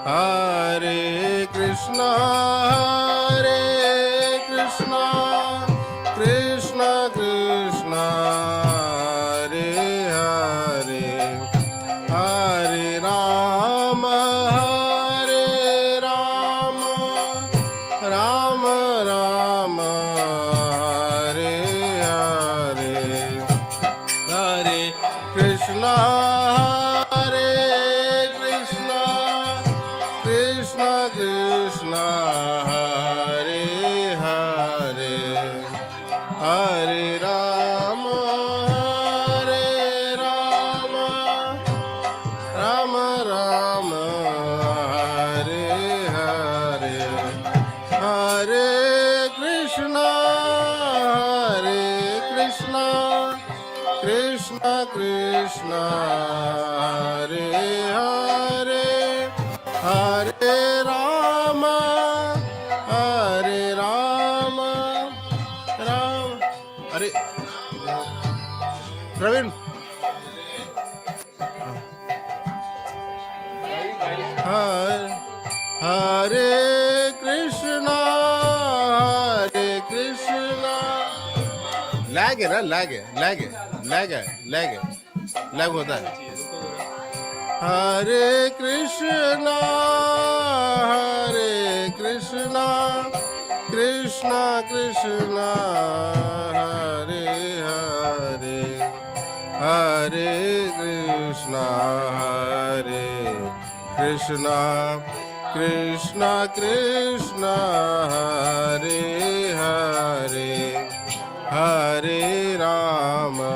Hare Krishna, Krishna Krishna, Hare Hare, Hare Rama, Rama Rama, Hare Hare, Hare Krishna, Krishna Krishna, Hare Hare, Hare Rama, Rama Rama, Hare Hare, Hare Krishna, Krishna Krishna, Hare Hare, Hare Rama, Ram. Hare Praveen. Hare Krishna, lag है ना, lag होता है. Hare Krishna, Krishna Krishna, Hare Hare, Hare Krishna, Krishna Krishna, Hare Hare, Hare Rama,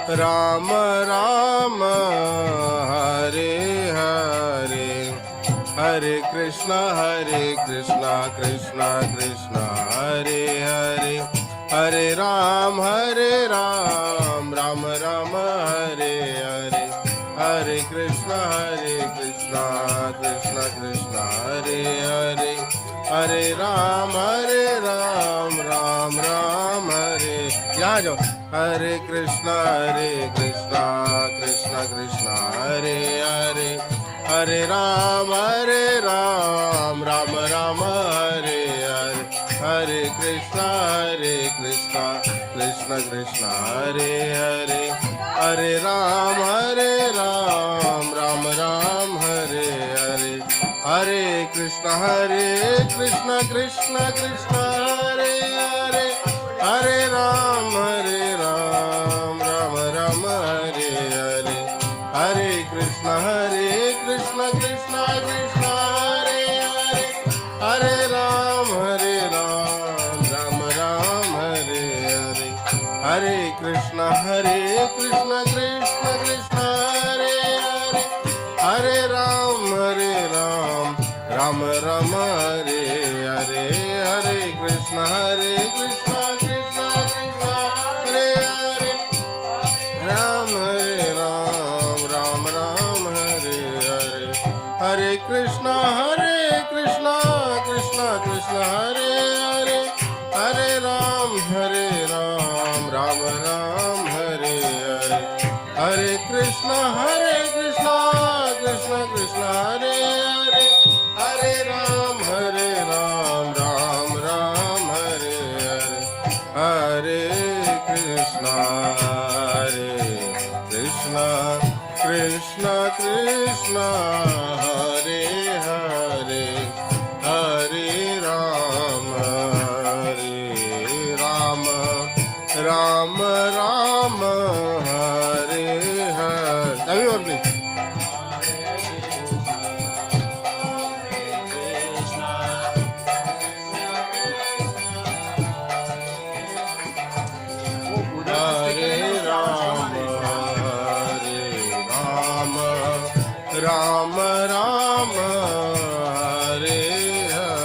Rama Rama, Hare Hare, Hare Krishna, Krishna Krishna, Hare Hare, Hare Rama, Rama Rama, Hare Hare, Hare Krishna, Krishna Krishna, Hare Hare, Hare Rama, Ram Ram, Hare. यहाँ जाओ. Hare Krishna, Krishna Krishna, Hare Hare, Hare Rama, Rama Rama, Hare Hare, Hare Krishna, Krishna Krishna, Hare Hare, Hare Rama, Rama Rama, Hare Hare, Hare Krishna, Krishna Krishna, Hare Hare, Hare Rama, Rama Rama, Hare Hare, Hare Krishna, Krishna Krishna, Hare Hare, Hare Rama, Rama Rama, Hare Hare, Hare Krishna, Krishna Krishna, Hare Hare, Hare Rama, Rama Rama, Hare Hare, Hare Krishna, Krishna Krishna, Hare Hare, Rama Rama, Hare Hare, Hare Krishna, Krishna Krishna, Hare Hare, Hare Rama, Rama Rama, Hare Hare, Hare Krishna, Krishna Krishna, Hare Hare, Hare Rama, Rama Rama, Hare Hare, Hare Krishna, Krishna Krishna, Hare Hare, Hare Rama, Rama Rama, Hare Hare. Everyone please. Rama Rama, Hare Hare.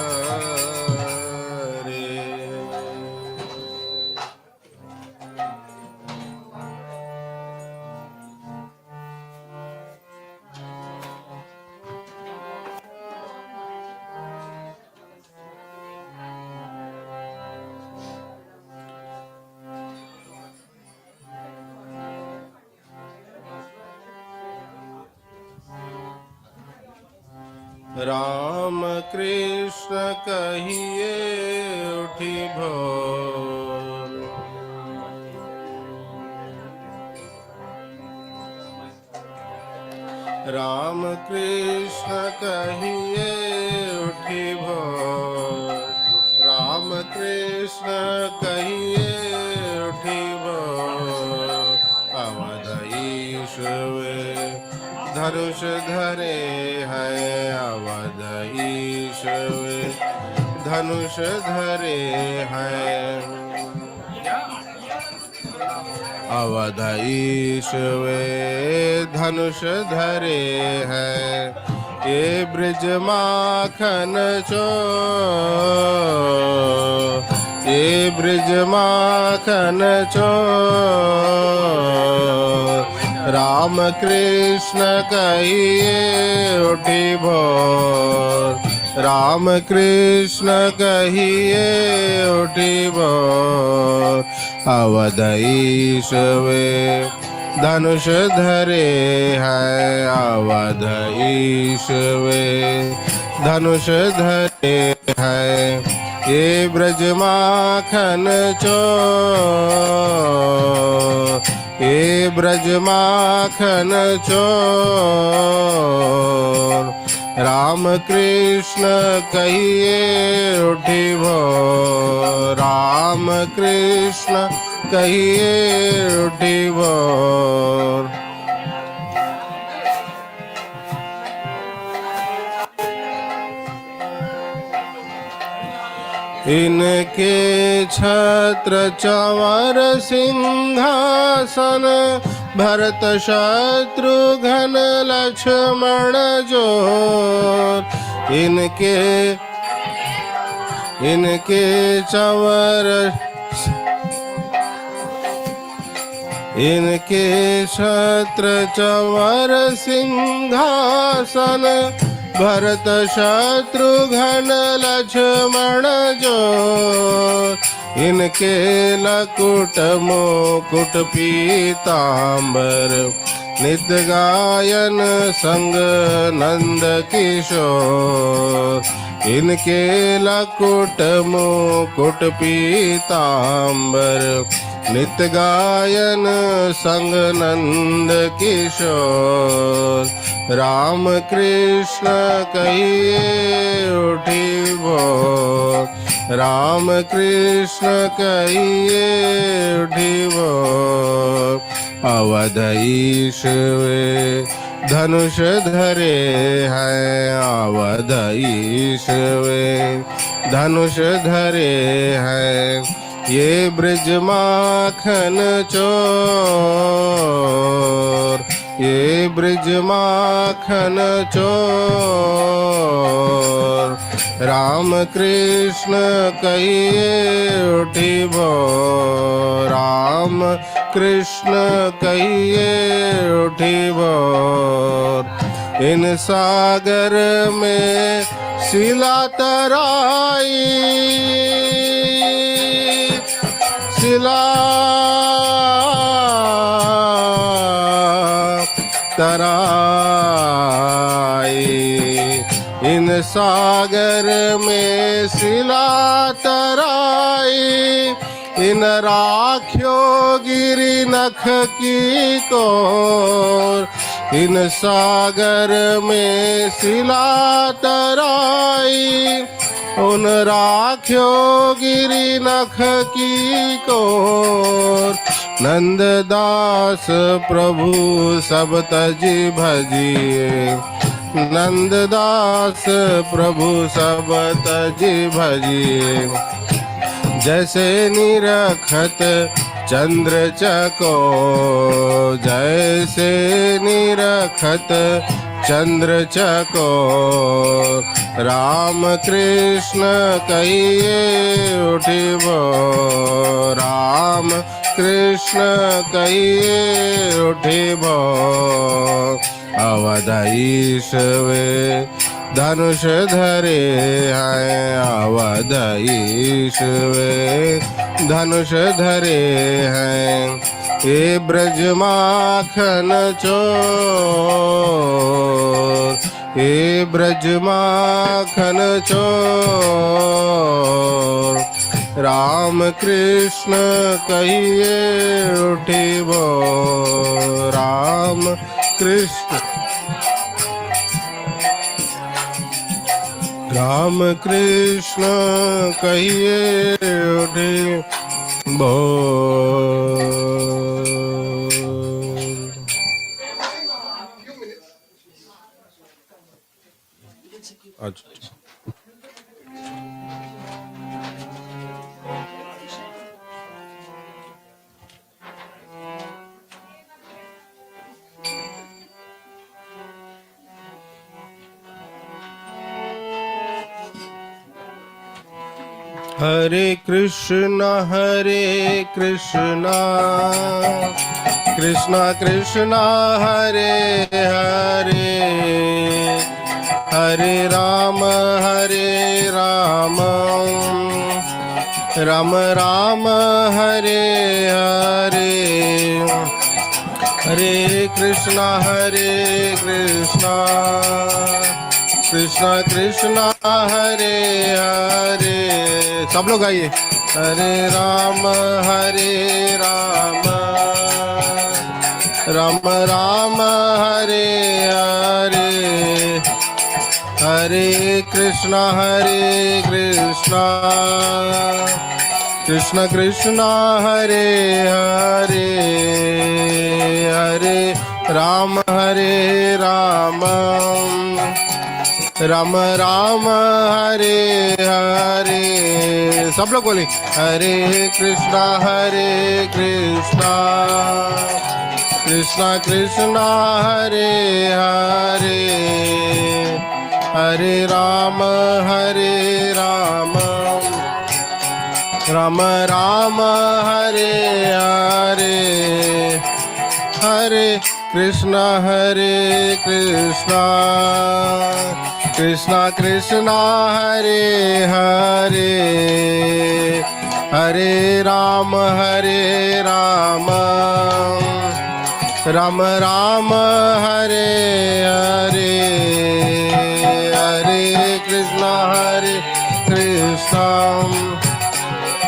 Ram Krishna कहिए उठी भोर। राम कृष्ण कहिए उठी भोर। राम कृष्ण कहिए उठी भोर। अवध ईश्वे धनुष धरे हैं। अवध ईश्वे धनुष धरे हैं। अवध ईश्वे धनुष धरे हैं। ये ब्रज माखन चोर। ये ब्रज माखन चोर। राम कृष्ण कहिए उठी भोर। राम कृष्ण कहिए उठी भोर। अवध ईश्वे धनुष धरे हैं। अवध ईश्वे धनुष धरे हैं। ये ब्रज माखन चोर। ये ब्रज माखन चोर। राम कृष्ण कहिए उठी भोर। राम कृष्ण कहिए उठी भोर। इनके छत्र चंवर सिंहासन। भरत शत्रुघ्न लक्ष्मण जोर। इनके चंवर इनके छत्र चंवर सिंहासन। भरत शत्रुघ्न लक्ष्मण जोर। इनके लकुट मुकुट पीतांबर। नित्य गायन संग नंद किशोर। इनके लकुट मुकुट पीतांबर। नित्य गायन संग नंद किशोर। राम कृष्ण कहिए उठी भोर। राम कृष्ण कहिए उठी भोर। अवध ईश्वे धनुष धरे हैं। अवध ईश्वे धनुष धरे हैं। ये ब्रज माखन चोर। ये ब्रज माखन चोर। राम कृष्ण कहिए उठी भोर। राम कृष्ण कहिए उठी भोर। इन सागर में शिला तराई। शिला तराई। इन सागर में शिला तराई। इन राख्यो गिरि नख की कोर। इन सागर में शिला तराई। उन राख्यो गिरि नख की कोर। नंददास प्रभु सब तजी भजिए। नंददास प्रभु सब तजी भजिए। जैसे निरखत चंद्र चकोर। जैसे निरखत चंद्र चकोर। राम कृष्ण कहिए उठी भोर। राम कृष्ण कहिए उठी भोर। अवध ईश्वे धनुष धरे हैं। अवध ईश्वे धनुष धरे हैं। ये ब्रज माखन चोर। हे ब्रज माखन चोर, राम कृष्ण कहिए उठी वो, राम कृष्ण राम कृष्ण कहिए उठी बोल। अच्छा हरे कृष्णा कृष्णा कृष्णा हरे हरे, हरे राम राम राम हरे हरे, हरे कृष्णा कृष्णा कृष्णा हरे हरे। सब लोग आइए। हरे राम राम राम हरे हरे, हरे कृष्णा कृष्ण कृष्णा हरे हरे, हरे राम राम राम हरे हरे। सब लोग बोले हरे कृष्णा कृष्णा कृष्णा हरे हरे, हरे राम राम राम हरे हरे, हरे कृष्णा कृष्णा कृष्णा हरे हरे, हरे राम राम राम हरे हरे, हरे कृष्णा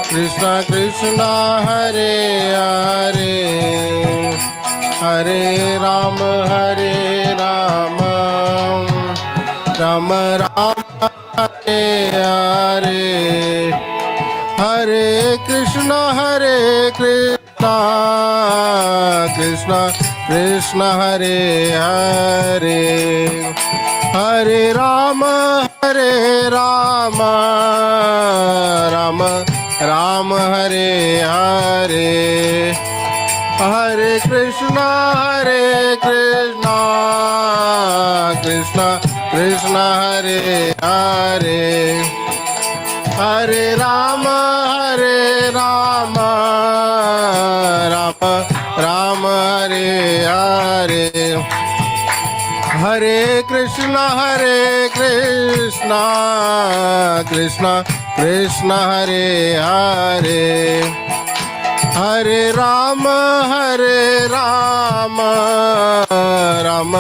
कृष्णा कृष्णा हरे हरे, हरे राम राम राम हरे हरे, हरे कृष्णा कृष्णा कृष्णा हरे हरे, हरे राम राम राम हरे हरे, हरे कृष्णा कृष्णा कृष्णा हरे हरे, हरे राम राम राम हरे हरे, हरे कृष्णा कृष्णा कृष्णा हरे हरे, हरे राम राम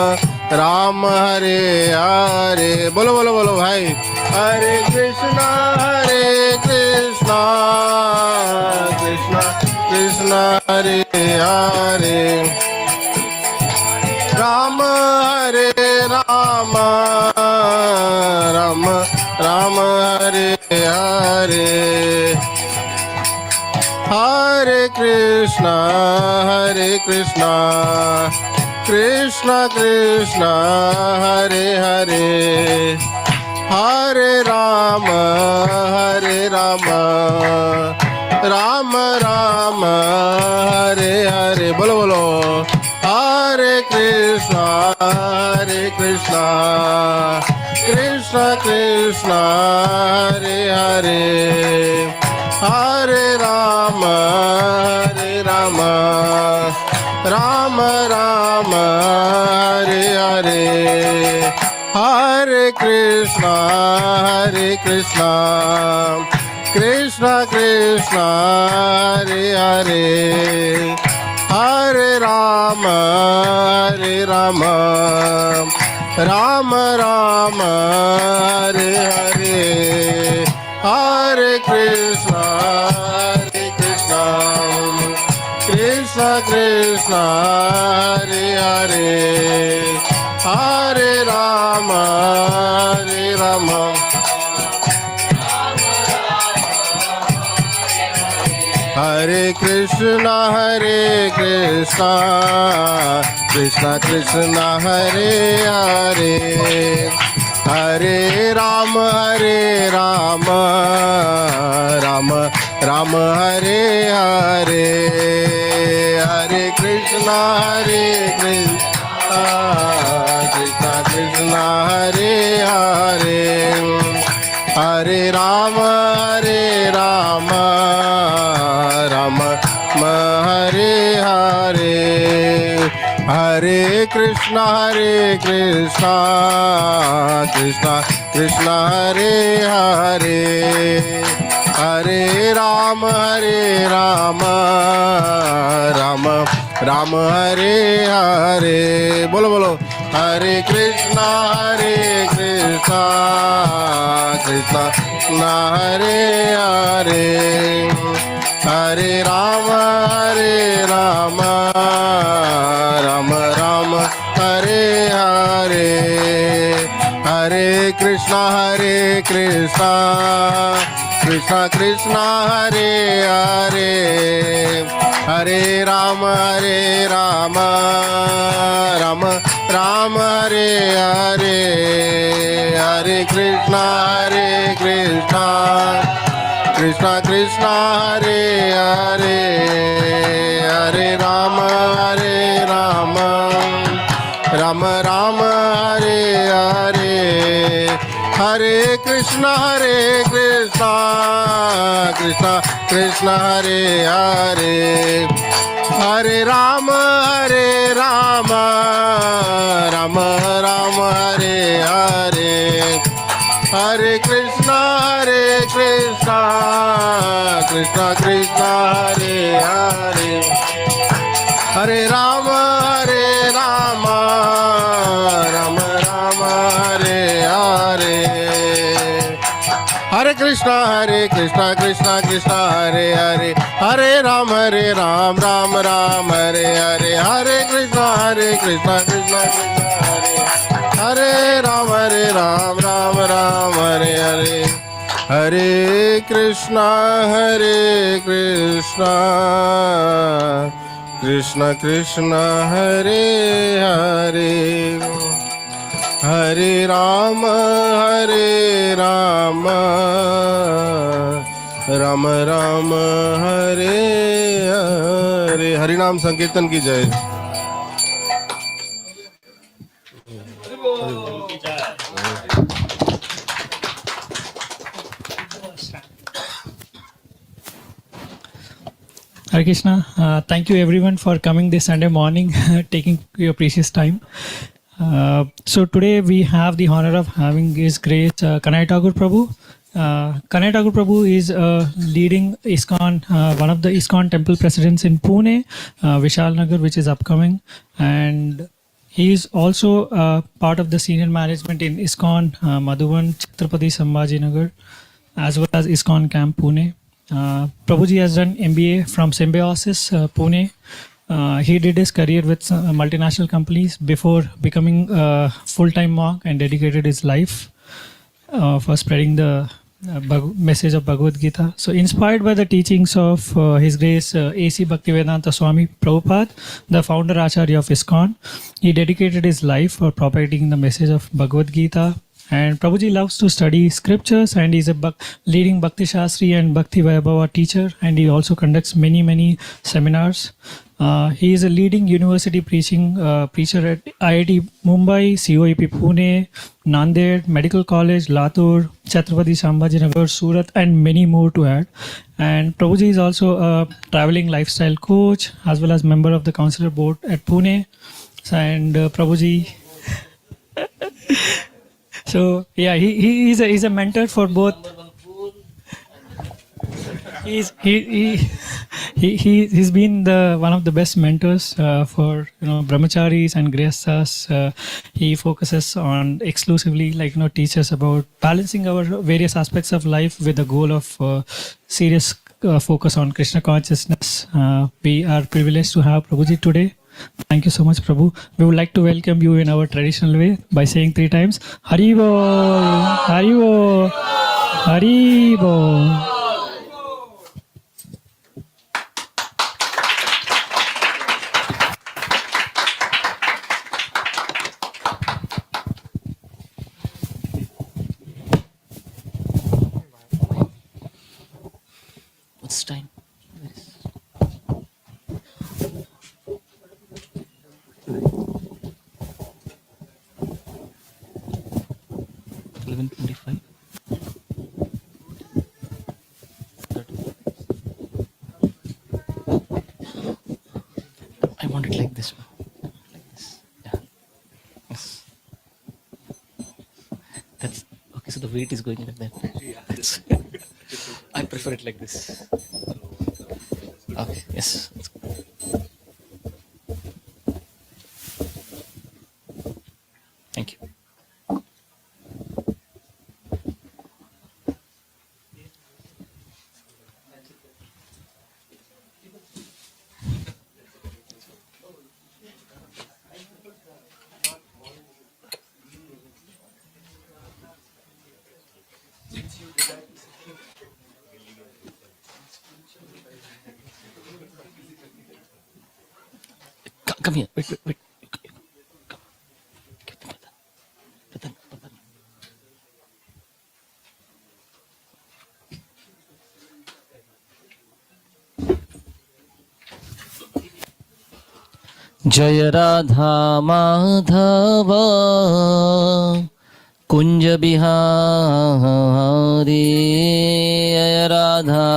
राम हरे हरे। बोलो बोलो बोलो भाई। हरे कृष्णा कृष्णा कृष्णा हरे हरे, राम राम राम हरे हरे, हरे कृष्णा कृष्णा कृष्णा हरे हरे, हरे राम राम राम हरे हरे। बोलो बोलो। हरे कृष्णा कृष्णा कृष्णा हरे हरे, हरे राम राम राम हरे हरे, हरे कृष्णा कृष्णा कृष्णा हरे हरे, हरे Ram Ram Ram Hare Hare Hare Krishna Krishna Krishna Hare Hare Hare Rama Hare Rama Hare Krishna Krishna Krishna Hare Hare Hare Rama Rama Rama Hare Hare Hare Krishna Krishna Krishna Hare Hare Hare Rama Rama Hare Hare Hare Krishna Krishna Krishna Hare Hare Hare Rama Rama Hare Hare Bolo bolo Hare Krishna Krishna Hare Hare Hare Rama Rama Hare Hare Hare Krishna Krishna Hare Hare Hare Rama Rama Hare Hare Hare Krishna Krishna Hare Hare Hare Rama Rama Hare Hare Hare Krishna Krishna Hare Hare Hare Rama Rama Hare Hare Hare Krishna Krishna Hare Hare Hare Rama Rama Hare Hare Hare Krishna Krishna Hare Hare Hare Ram Ram Hare Hare Hare Krishna Krishna Hare Hare Ram Ram Hare Hare Hare Krishna Krishna Hare Hare Hare Rama Ram Hare Hare Hari नाम संकीर्तन की जय। Hare Krishna. Thank you everyone for coming this Sunday morning, taking your precious time. So today we have the honor of having His Grace Kanai Thakur Prabhu. Kanai Thakur Prabhu is leading ISKCON, one of the ISKCON temple presidents in Pune, Vishal Nagar, which is upcoming, and he is also part of the senior management in ISKCON Madhuban, Chhatrapati Sambhaji Nagar, as well as ISKCON Camp Pune. Prabhuji has done MBA from Symbiosis, Pune. He did his career with multinational companies before becoming a full-time monk and dedicated his life for spreading the message of Bhagavad Gita. So inspired by the teachings of His Grace A.C. Bhaktivedanta Swami Prabhupada, the founder Acharya of ISKCON, he dedicated his life for propagating the message of Bhagavad Gita. And Prabhuji loves to study scriptures, and he's a leading Bhakti Shastri and Bhakti Vaibhava teacher, and he also conducts many seminars. He is a leading university preacher at IIT Mumbai, COEP Pune, Nanded, Medical College, Latur, Chhatrapati Sambhaji Nagar, Surat, and many more to add. And Prabhuji is also a traveling lifestyle coach as well as member of the Councillor Board at Pune. And Prabhuji... So yeah, he's a mentor for both. He's been one of the best mentors for brahmacharis and grihasthas. He focuses on exclusively teaches about balancing our various aspects of life with the goal of serious focus on Krishna consciousness. We are privileged to have Prabhuji today. Thank you so much, Prabhu. We would like to welcome you in our traditional way by saying 3 times Hari Bol, Hari Bol, Hari Bol. What's the time? 11:25. I want it like this. Like this. Yeah. Yes. That's okay. So the weight is going like that. That's, I prefer it like this. Okay. Yes. That's good. Thank you. Come here. Wait. Come. Give them Patan. Jaya Radha Madhava Kunja Bihari Jaya Radha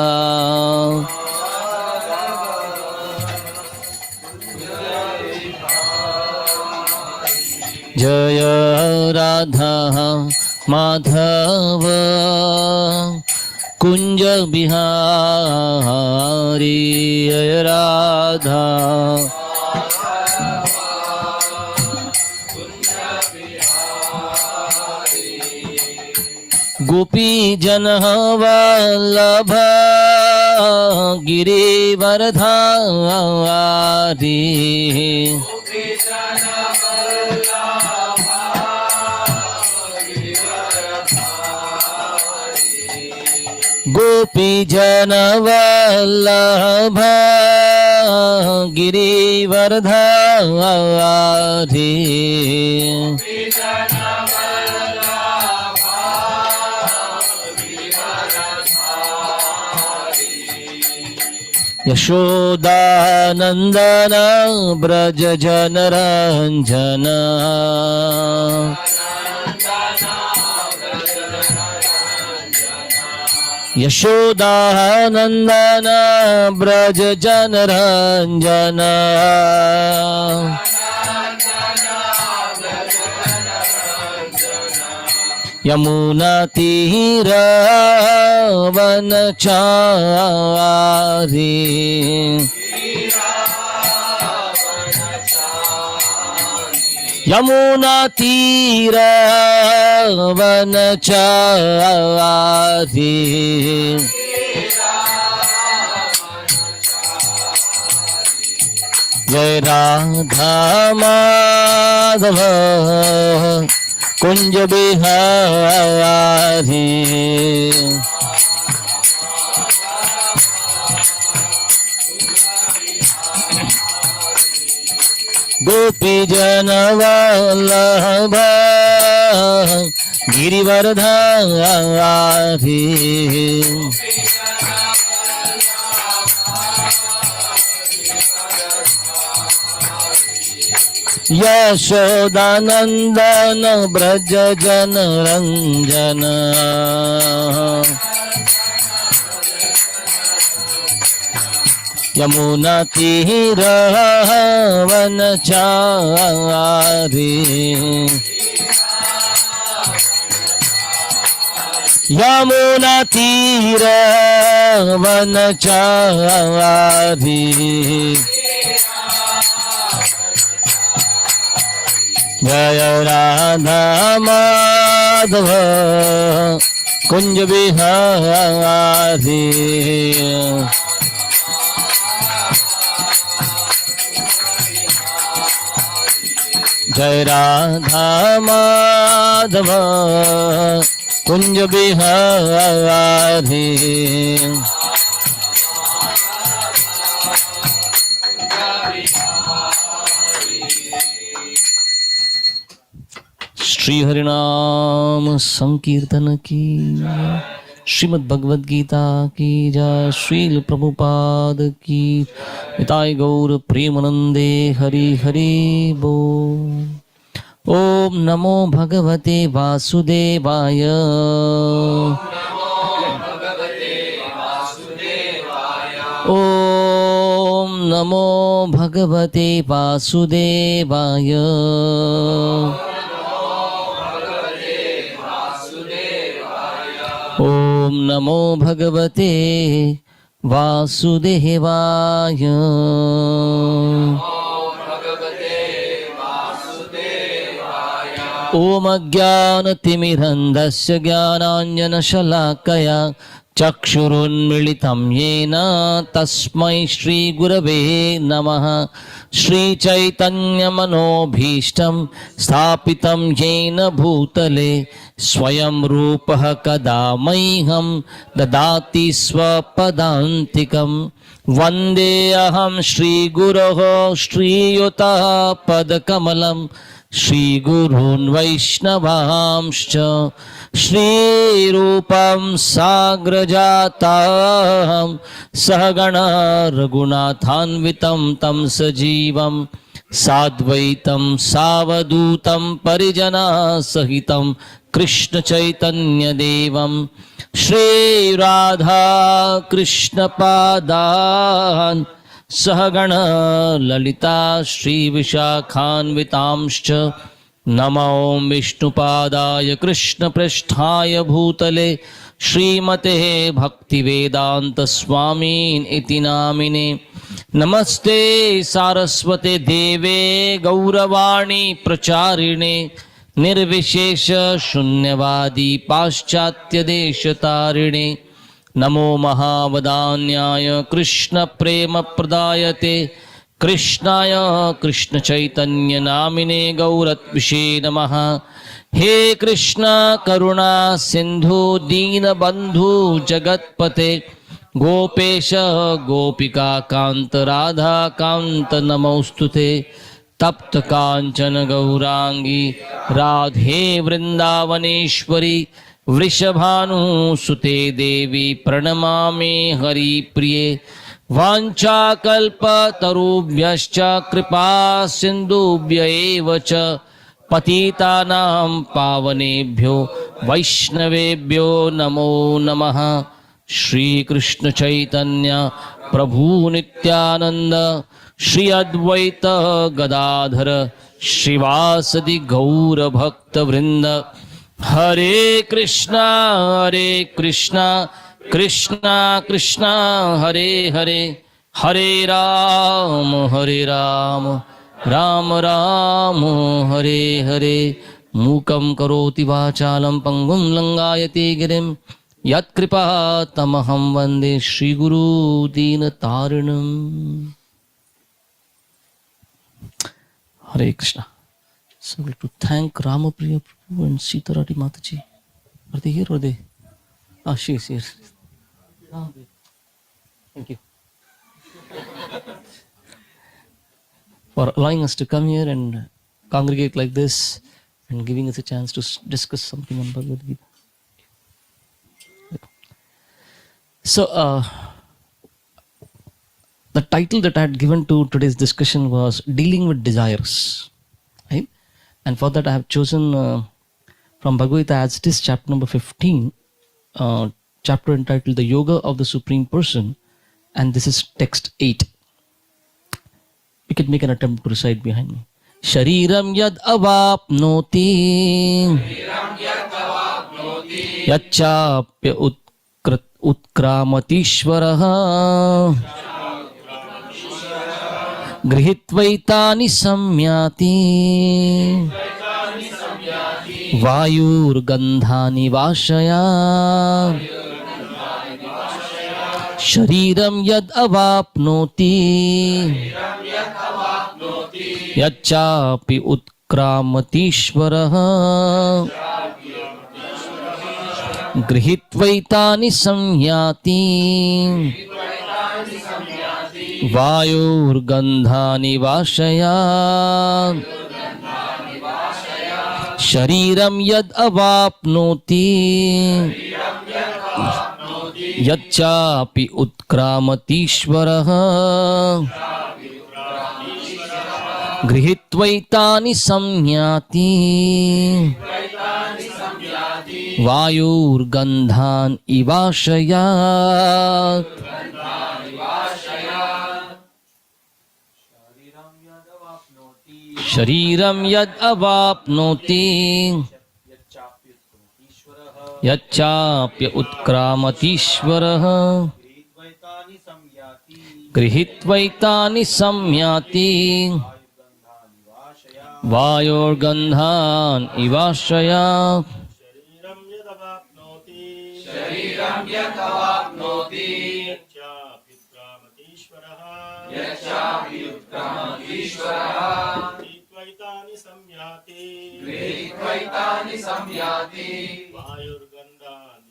Jaya Radha Madhava Kunja Bihari Jaya Radha Gopi Janavallabha Girivardhari Gopi Janavallabha Girivardhari Yashoda Nandana Braja Janaranjana Yashoda Nandana Braja Janaranjana Yamuna Tira Vanachari Yamuna Tira Vanachari Jai Radha Madhava Kunja Bihari Gopi Janavallabha Girivardhari Yashodanandana Braja Janaranjana Yamuna Tira Vanachari Yamuna तीर वनचारी जय राधा माधव कुंज बिहारी जय राधा माधव कुंज बिहारी श्री हरिनाम संकीर्तन की श्रीमद् भगवद गीता की जय। श्रील प्रभुपाद की निताय गौर प्रेमानंदे हरि हरि बोल। ओम नमो भगवते वासुदेवाय। ओम नमो भगवते वासुदेवाय। ओम नमो भगवते वासुदेवाय। ओम अज्ञानतिमिरन्धस्य ज्ञानाञ्जनशलाकया चक्षुरुन्मिलितं येन तस्मै श्रीगुरवे नमः। श्रीचैतन्यमनोभीष्टं स्थापितं येन भूतले स्वयं रूपः कदा मह्यं ददाति स्वपदान्तिकं। वन्देऽहं श्रीगुरोः श्रीयुतः पदकमलं श्रीगुरून् वैष्णवांश्च श्रीरूपं साग्रजातं सहगणा रघुनाथान्वितं तं सजीवं साद्वैतं सावधूतं परिजनसहितं कृष्णचैतन्यदेवं श्रीराधा कृष्णपादान् सहगण ललिता श्रीविशाखान्वितांश्च नमो विष्णुपादाय कृष्णपृष्ठाय भूतले श्रीमते भक्तिवेदान्तस्वामिन् इति नामिने। नमस्ते सारस्वते देवे गौरवाणी प्रचारिणे निर्विशेष शून्यवादी पाश्चात्यदेशतारिणे। नमो महावदान्याय कृष्ण प्रेम प्रदायते कृष्णाय कृष्ण चैतन्य नामिने गौरत्विषे नमः। हे कृष्ण करुणा सिंधु दीनबंधु जगत्पते गोपेश गोपिका कांत राधा कांत नमोस्तुते। तप्त कांचन गौरांगी राधे वृंदावनेश्वरी वृषभानुसुते देवी प्रणमामि हरिप्रिये। वाञ्छाकल्पतरुभ्यश्च कृपा सिन्धुभ्य एव च पतितानां पावनेभ्यो वैष्णवेभ्यो नमो नमः। श्री कृष्ण चैतन्य प्रभु नित्यानंद श्री अद्वैत गदाधर श्रीवासदि गौर भक्त वृंद। हरे कृष्णा कृष्णा कृष्णा हरे हरे हरे राम राम राम हरे हरे। मूकं करोति वाचालं पंगुं लंगायते गिरिं यत्कृपातमहं वन्दे श्रीगुरु दीनतारिणम्। Hare Krishna. So we have to thank Ramapriya Prabhu and Sita Rati Mataji. Are they here or are they? Ah, she is here. Thank you for allowing us to come here and congregate like this and giving us a chance to discuss something on Bhagavad Gita. So, the title that I had given to today's discussion was Dealing with Desires. Right? And for that I have chosen from Bhagavad Gita as it is, chapter number 15, chapter entitled The Yoga of the Supreme Person, and this is text 8. You can make an attempt to recite behind me. Shariram yad avapnoti यच्चाप्य उत्क्रामतीश्वरः गृहीत्वैतानि संयाति वायुर्गन्धानि वाशया शरीरं यद् अवाप्नोति यच्चापि उत्क्रामतीश्वरः गृहीत्वैतानि संयाति वायुर्गन्धानि वाशया शरीरं यद् अवाप्नोति यच्चापि उत्क्रामतीश्वरः गृहीत्वैतानि संयाति वायुर्गन्धान् इवाशयात् शरीरं यद् अवाप्नोति यच्चाप्य उत्क्रामतीश्वरः गृहीत्वैतानि संयाति वायुर्गन्धान् इवाशयात् शरीरं यद् अवाप्नोति यच्चाप्युत्क्रमतीश्वरः गृहीत्वैतानि संयाति वायुर्गन्धानि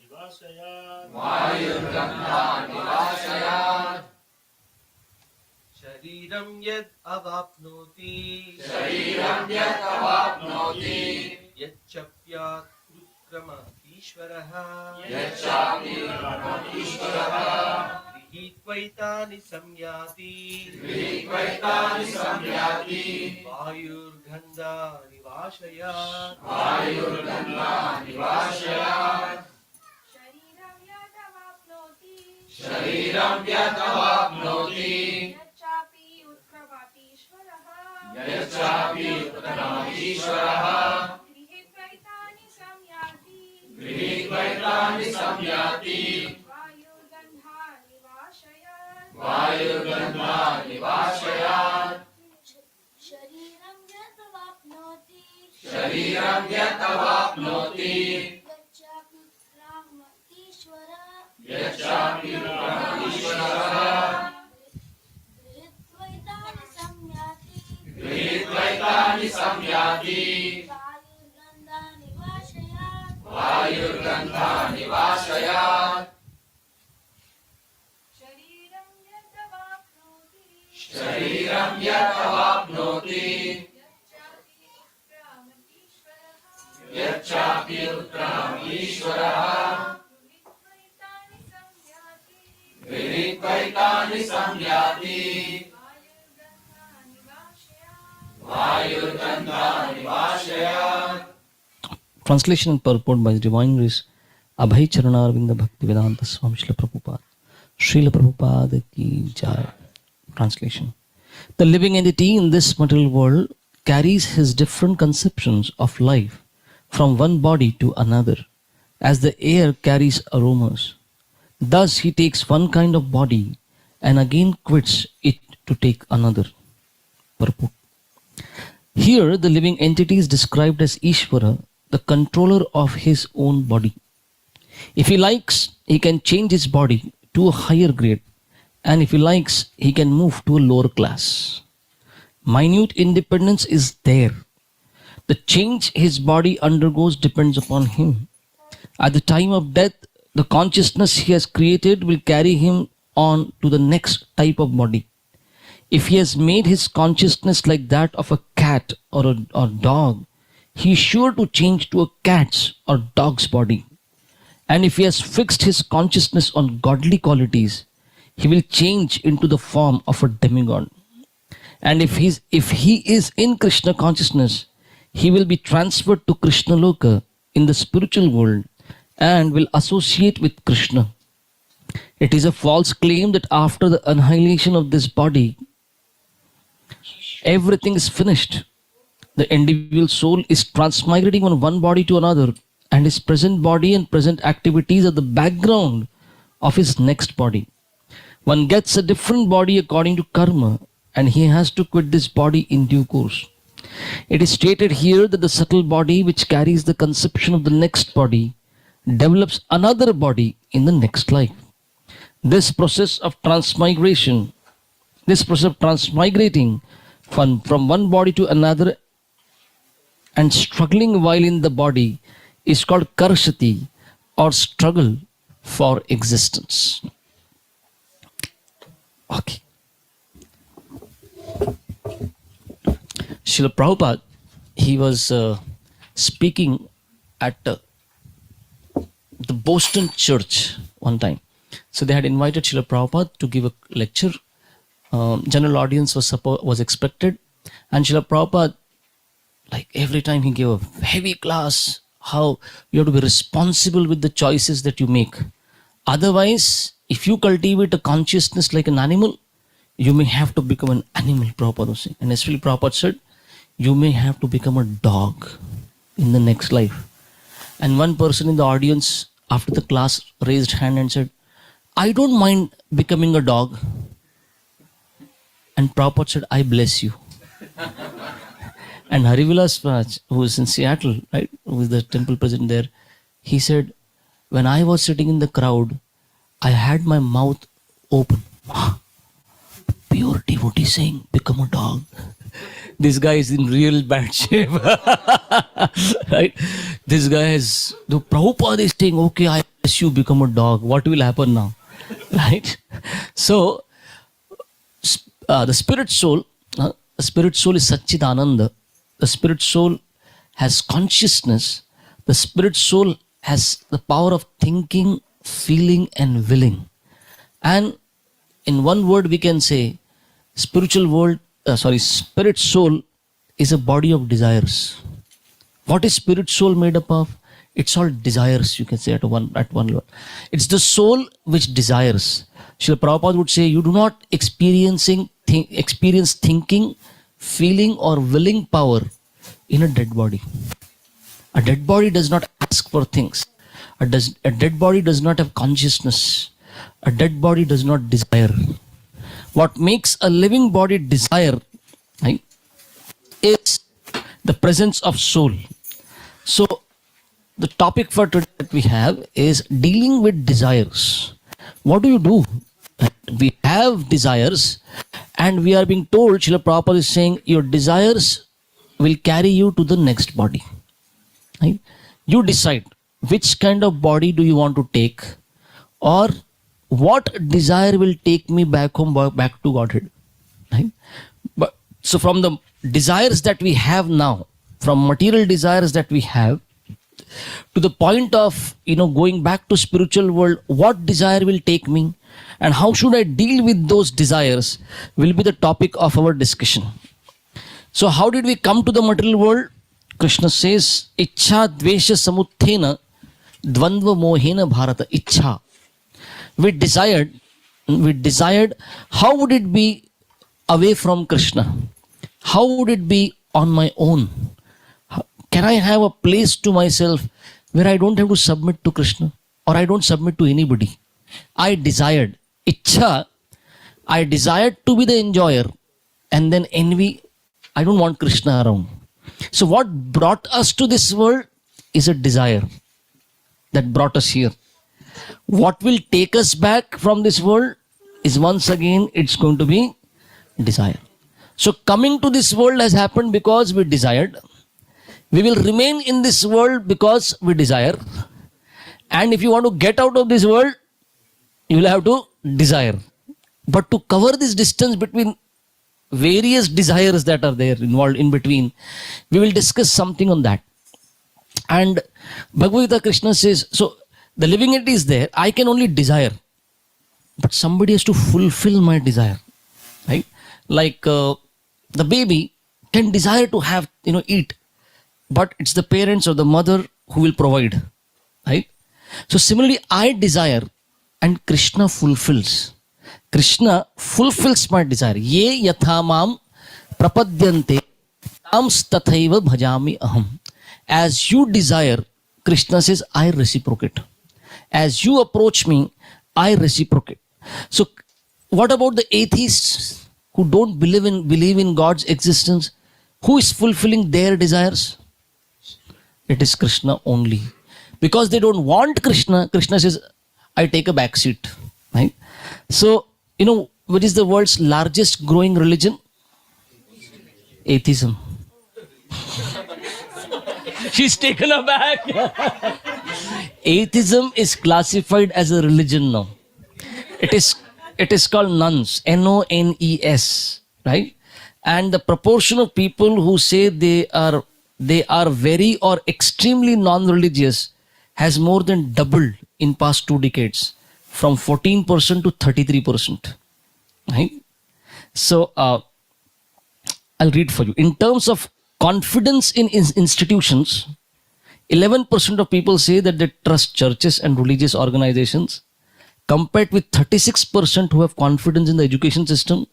वाशयात् शरीरं यदवाप्नोति यच्चापि उत्क्रमातीश्वरः गृहीत्वैतानि संयाति वायुर्गन्धानि वाशयात् शरीरं यदवाप्नोति यच्चापि गृहीत्वैतानि संयाति वायुर्गन्धानि वाशयात् शरीरं यदवाप्नोति यच्चापि उत्क्रामतीश्वरः गृहीत्वैतानि संयाति वायुर्गन्धानि वाशयात्. Translation and purport by His Divine Grace Abhay Charanarvinda Bhaktivedanta Swami Srila Prabhupada. Srila Prabhupada ki jai. Translation. The living entity in this material world carries his different conceptions of life from one body to another, as the air carries aromas. Thus he takes one kind of body and again quits it to take another. Purport. Here the living entity is described as Ishvara, the controller of his own body. If he likes, he can change his body to a higher grade, and if he likes, he can move to a lower class. Minute independence is there. The change his body undergoes depends upon him. At the time of death, the consciousness he has created will carry him on to the next type of body. If he has made his consciousness like that of a cat or a dog, he is sure to change to a cat's or dog's body. And if he has fixed his consciousness on godly qualities, he will change into the form of a demigod. And if he is in Krishna consciousness, he will be transferred to Krishna Loka in the spiritual world and will associate with Krishna. It is a false claim that after the annihilation of this body, everything is finished. The individual soul is transmigrating from one body to another and his present body and present activities are the background of his next body. One gets a different body according to karma, and he has to quit this body in due course. It is stated here that the subtle body which carries the conception of the next body develops another body in the next life. This process of transmigrating from one body to another and struggling while in the body is called karshati, or struggle for existence. Okay. Srila Prabhupada, he was speaking at the Boston church one time. So they had invited Srila Prabhupada to give a lecture. General audience was expected, and Srila Prabhupada, like every time he gave a heavy class, how you have to be responsible with the choices that you make. Otherwise, if you cultivate a consciousness like an animal, you may have to become an animal, Prabhupada was saying. And as Srila Prabhupada said, you may have to become a dog in the next life. And one person in the audience after the class raised hand and said, I don't mind becoming a dog. And Prabhupada said, I bless you. And Harivilas Maharaj, who is in Seattle, right, who is the temple president there, he said, when I was sitting in the crowd, I had my mouth open. Pure devotee saying, become a dog. This guy is in real bad shape. Right? This guy is, the Prabhupada is saying, okay, I bless you, become a dog. What will happen now? Right? So, the spirit soul is Satchidananda. The spirit soul has consciousness. The spirit soul has the power of thinking, feeling and willing. And in one word we can say, spirit soul is a body of desires. What is spirit soul made up of? It's all desires, you can say at one level. It's the soul which desires. Srila Prabhupada would say, you do not experience thinking, feeling or willing power in a dead body. A dead body does not ask for things. A dead body does not have consciousness. A dead body does not desire. What makes a living body desire, right, is the presence of soul. So the topic for today that we have is dealing with desires. What do you do? We have desires and we are being told, Srila Prabhupada is saying, your desires will carry you to the next body. Right? You decide which kind of body do you want to take, or what desire will take me back home, back to Godhead. Right? But so from the desires that we have now, from material desires that we have, to the point of going back to spiritual world, what desire will take me and how should I deal with those desires will be the topic of our discussion. So how did we come to the material world? Krishna says, Ichha dvesha samuthena dvandva mohena bharata. Ichha. We desired how would it be away from Krishna? How would it be on my own? Can I have a place to myself where I don't have to submit to Krishna or I don't submit to anybody? I desired. Ichha, I desired to be the enjoyer, and then envy, I don't want Krishna around. So what brought us to this world is a desire that brought us here. What will take us back from this world is once again, it's going to be desire. So coming to this world has happened because we desired. We will remain in this world because we desire. And if you want to get out of this world, you will have to desire. But to cover this distance between various desires that are there involved in between, we will discuss something on that. And Bhagavad Gita Krishna says, so the living entity is there, I can only desire. But somebody has to fulfill my desire. Right? Like the baby can desire to have, eat. But it's the parents or the mother who will provide. Right? So similarly, I desire and Krishna fulfills. Krishna fulfills my desire. Ye yathamam prapadyante tam tathaiva bhajami aham. As you desire, Krishna says, I reciprocate. As you approach me, I reciprocate. So, what about the atheists who don't believe in God's existence? Who is fulfilling their desires? It is Krishna only. Because they don't want Krishna, Krishna says, I take a back seat. Right? So, what is the world's largest growing religion? Atheism. She's taken aback. Atheism is classified as a religion now. It is called nuns, Nones, right? And the proportion of people who say they are very or extremely non-religious has more than doubled in past 2 decades, from 14% to 33%. Right? So I'll read for you. In terms of confidence in institutions, 11% of people say that they trust churches and religious organizations, compared with 36% who have confidence in the education system,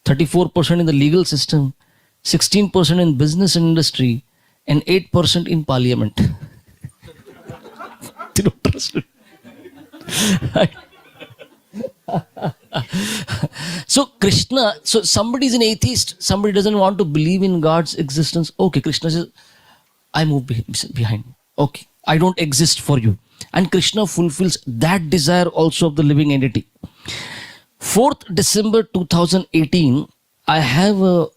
34% in the legal system, 16% in business and industry, and 8% in parliament. They don't trust it. So Krishna, so somebody is an atheist, somebody doesn't want to believe in God's existence. Okay, Krishna says, I move behind. Okay, I don't exist for you. And Krishna fulfills that desire also of the living entity. 4th December 2018, I have a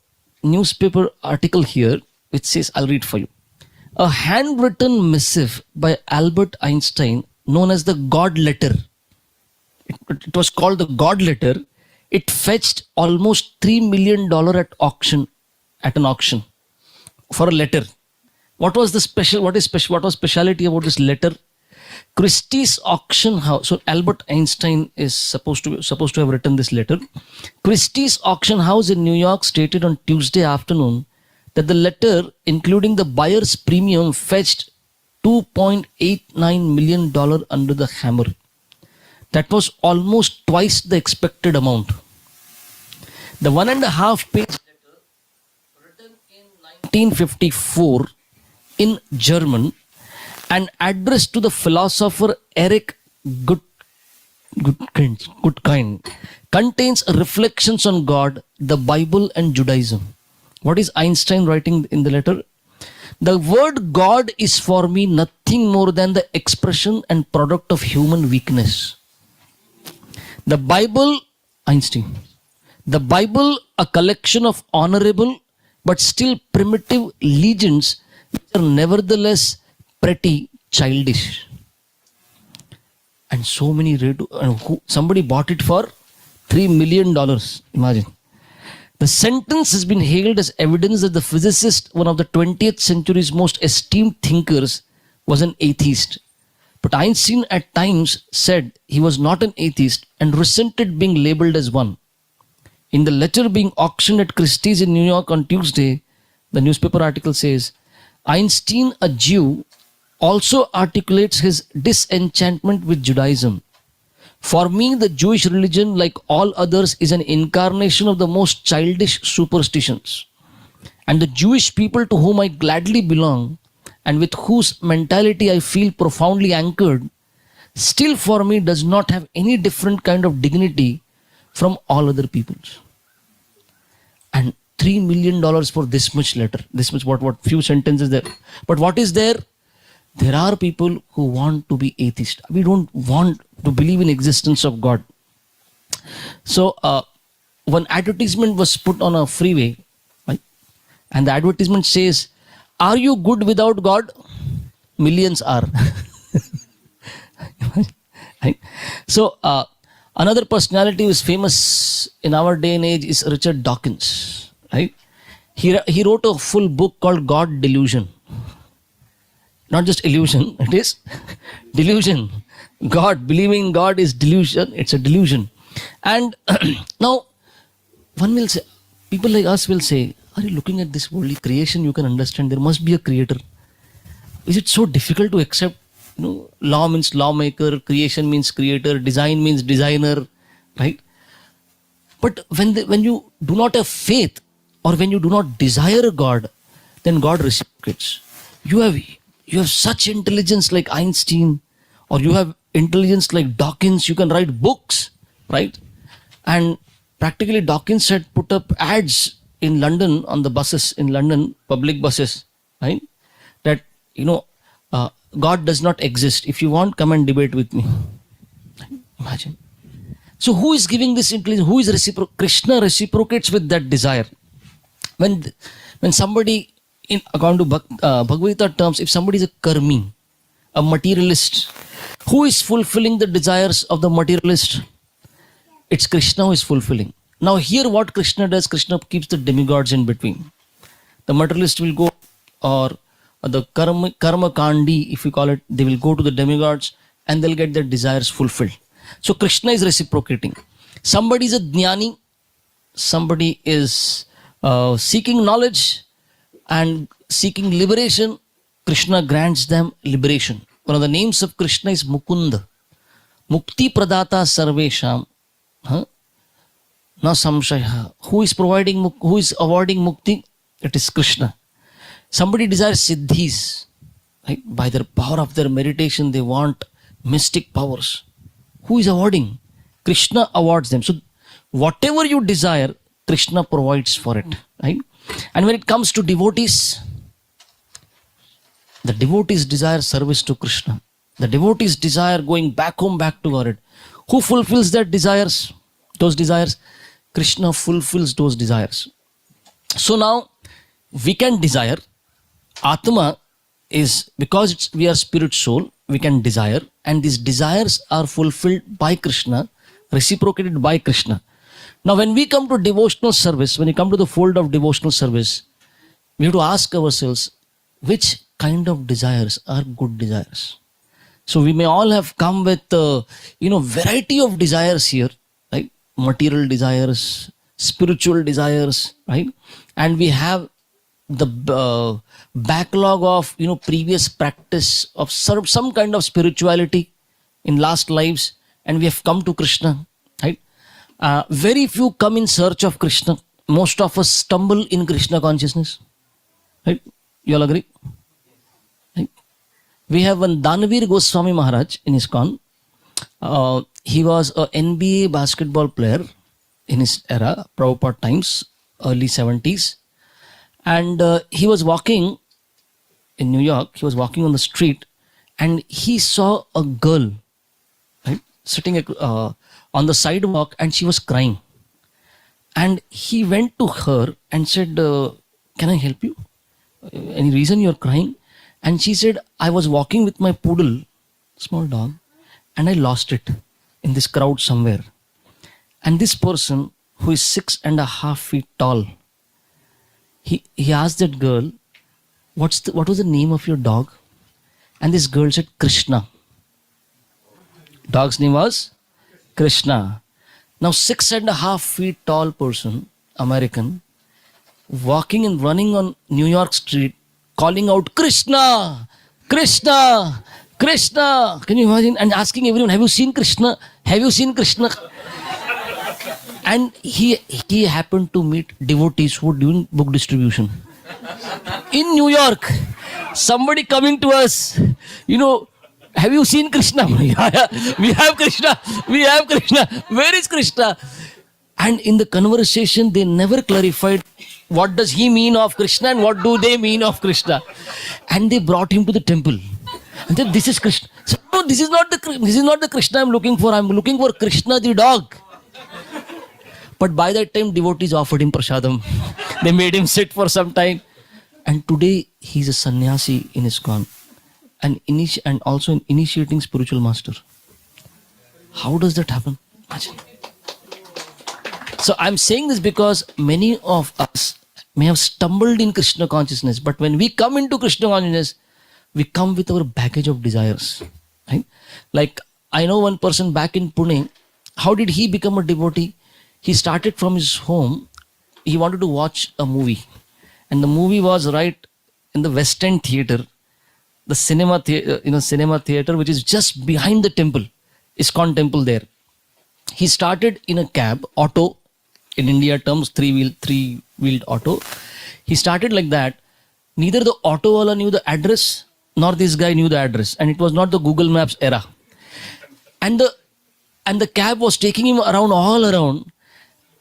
newspaper article here which says, I'll read for you. A handwritten missive by Albert Einstein known as the God letter. It was called the God letter. It fetched almost $3 million at an auction for a letter. What was speciality about this letter? Christie's auction house. So Albert Einstein is supposed to have written this letter. Christie's auction house in New York stated on Tuesday afternoon that the letter, including the buyer's premium, fetched $2.89 million under the hammer. That was almost twice the expected amount. The 1.5-page letter, written in 1954 in German and addressed to the philosopher Eric Gutkind, contains reflections on God, the Bible, and Judaism. What is Einstein writing in the letter? The word God is for me nothing more than the expression and product of human weakness. The Bible, Einstein, the Bible, a collection of honorable but still primitive legends which are nevertheless pretty childish. And so many, somebody bought it for $3 million. Imagine. The sentence has been hailed as evidence that the physicist, one of the 20th century's most esteemed thinkers, was an atheist. But Einstein at times said he was not an atheist and resented being labeled as one. In the letter being auctioned at Christie's in New York on Tuesday, the newspaper article says, Einstein, a Jew, also articulates his disenchantment with Judaism. For me, the Jewish religion, like all others, is an incarnation of the most childish superstitions. And the Jewish people to whom I gladly belong, and with whose mentality I feel profoundly anchored, still for me does not have any different kind of dignity from all other peoples. And $3 million for this much letter, this much, what few sentences there. But what is there? There are people who want to be atheist. We don't want to believe in existence of God. So one advertisement was put on a freeway, right? And the advertisement says, are you good without God? Millions are. Right? So another personality who is famous in our day and age is Richard Dawkins. Right? He wrote a full book called God Delusion. Not just illusion, it is delusion. God, believing in God is delusion, it's a delusion. And now, one will say, people like us will say, are you looking at this worldly creation? You can understand there must be a creator. Is it so difficult to accept? Law means lawmaker, creation means creator, design means designer, right? But when you do not have faith, or when you do not desire God, then God reciprocates. you have such intelligence like Einstein, or you have intelligence like Dawkins, you can write books, right? And practically Dawkins had put up ads in London on the buses, in London, public buses, right? That, God does not exist. If you want, come and debate with me. Imagine. So who is giving this intelligence? Who is Krishna reciprocates with that desire. When somebody, according to Bhagavad Gita terms, if somebody is a karmi, a materialist, who is fulfilling the desires of the materialist? It's Krishna who is fulfilling. Now here what Krishna does, Krishna keeps the demigods in between. The materialist will go, or the karma kandi, if you call it, they will go to the demigods and they'll get their desires fulfilled. So Krishna is reciprocating. Somebody is a jnani, somebody is seeking knowledge and seeking liberation. Krishna grants them liberation. One of the names of Krishna is Mukunda. Mukti pradata sarvesham. Na samshaya. Who is awarding mukti? It is Krishna. Somebody desires siddhis. Right? By the power of their meditation, they want mystic powers. Who is awarding? Krishna awards them. So whatever you desire, Krishna provides for it. Right? And when it comes to devotees, the devotees desire service to Krishna. The devotees desire going back home, back to God. Who fulfills their desires? Those desires? Krishna fulfills those desires. So now we can desire. Atma is, because we are spirit soul, we can desire, and these desires are fulfilled by Krishna, reciprocated by Krishna. Now when we come to devotional service, when we come to the fold of devotional service, we have to ask ourselves, which kind of desires are good desires? So we may all have come with variety of desires here, right? Material desires, spiritual desires, right? And we have the backlog of previous practice of some kind of spirituality in last lives, and we have come to Krishna, right? Very few come in search of Krishna. Most of us stumble in Krishna consciousness, right? You all agree? Right? We have one Danavir Goswami Maharaj in ISKCON. He was a NBA basketball player in his era, Prabhupada times, early 70s. And he was walking in New York, he was walking on the street, and he saw a girl, right, sitting on the sidewalk, and she was crying. And he went to her and said, can I help you? Any reason you're crying? And she said, I was walking with my poodle, small dog, and I lost it in this crowd somewhere. And this person, who is 6.5 feet tall, he asked that girl, what was the name of your dog? And this girl said, Krishna. Dog's name was Krishna. Now 6.5 feet tall person, American, walking and running on New York street, calling out, Krishna, Krishna, Krishna. Can you imagine? And asking everyone, have you seen Krishna? Have you seen Krishna? And he happened to meet devotees who were doing book distribution. In New York, somebody coming to us, have you seen Krishna? Yeah, we have Krishna. We have Krishna. Where is Krishna? And in the conversation, they never clarified what does he mean of Krishna and what do they mean of Krishna. And they brought him to the temple. And said, this is Krishna. So, no, this is not the Krishna I'm looking for. I'm looking for Krishna the dog. But by that time, devotees offered him prasadam. They made him sit for some time. And today, he's a sannyasi in ISKCON. And also an initiating spiritual master. How does that happen? Imagine. So I'm saying this because many of us may have stumbled in Krishna consciousness. But when we come into Krishna consciousness, we come with our baggage of desires. Right? Like, I know one person back in Pune. How did he become a devotee? He started from his home. He wanted to watch a movie. And the movie was right in the West End Theatre, the cinema theatre, which is just behind the temple, ISKCON temple there. He started in a cab, auto, in India terms, three-wheeled auto. He started like that. Neither the auto wala knew the address, nor this guy knew the address, and it was not the Google Maps era. And the cab was taking him around, all around,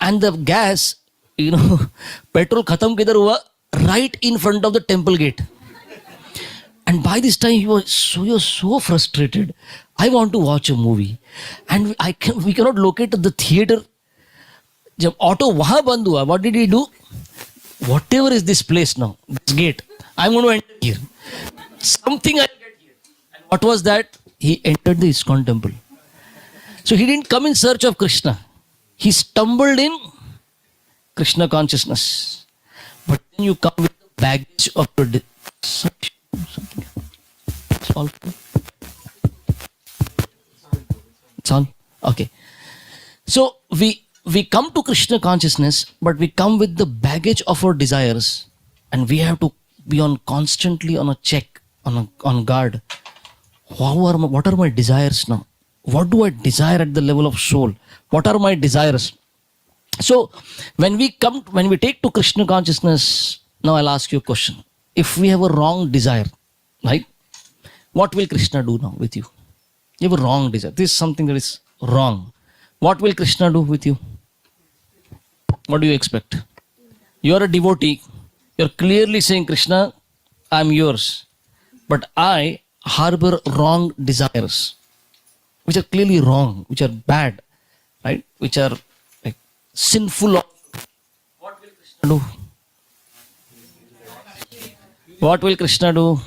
and the gas, petrol khatam kidhar hua, right in front of the temple gate. And by this time he was so frustrated. I want to watch a movie, and we cannot locate the theater. जब auto वहां बंद हुआ, what did he do? Whatever is this place now, this gate, I'm going to enter here. Something I'll get here. And what was that? He entered the ISKCON temple. So he didn't come in search of Krishna. He stumbled in Krishna consciousness. But then you come with the baggage of your it's on. Okay. So we come to Krishna consciousness, but we come with the baggage of our desires, and we have to be constantly on a check, on guard. What are my desires now? What do I desire at the level of soul? What are my desires? So when we take to Krishna consciousness, now I'll ask you a question. If we have a wrong desire, right? What will Krishna do now with you? You have a wrong desire. This is something that is wrong. What will Krishna do with you? What do you expect? You are a devotee. You're clearly saying, Krishna, I'm yours. But I harbor wrong desires, which are clearly wrong, which are bad, right? Which are like sinful. What will Krishna do? What will Krishna do?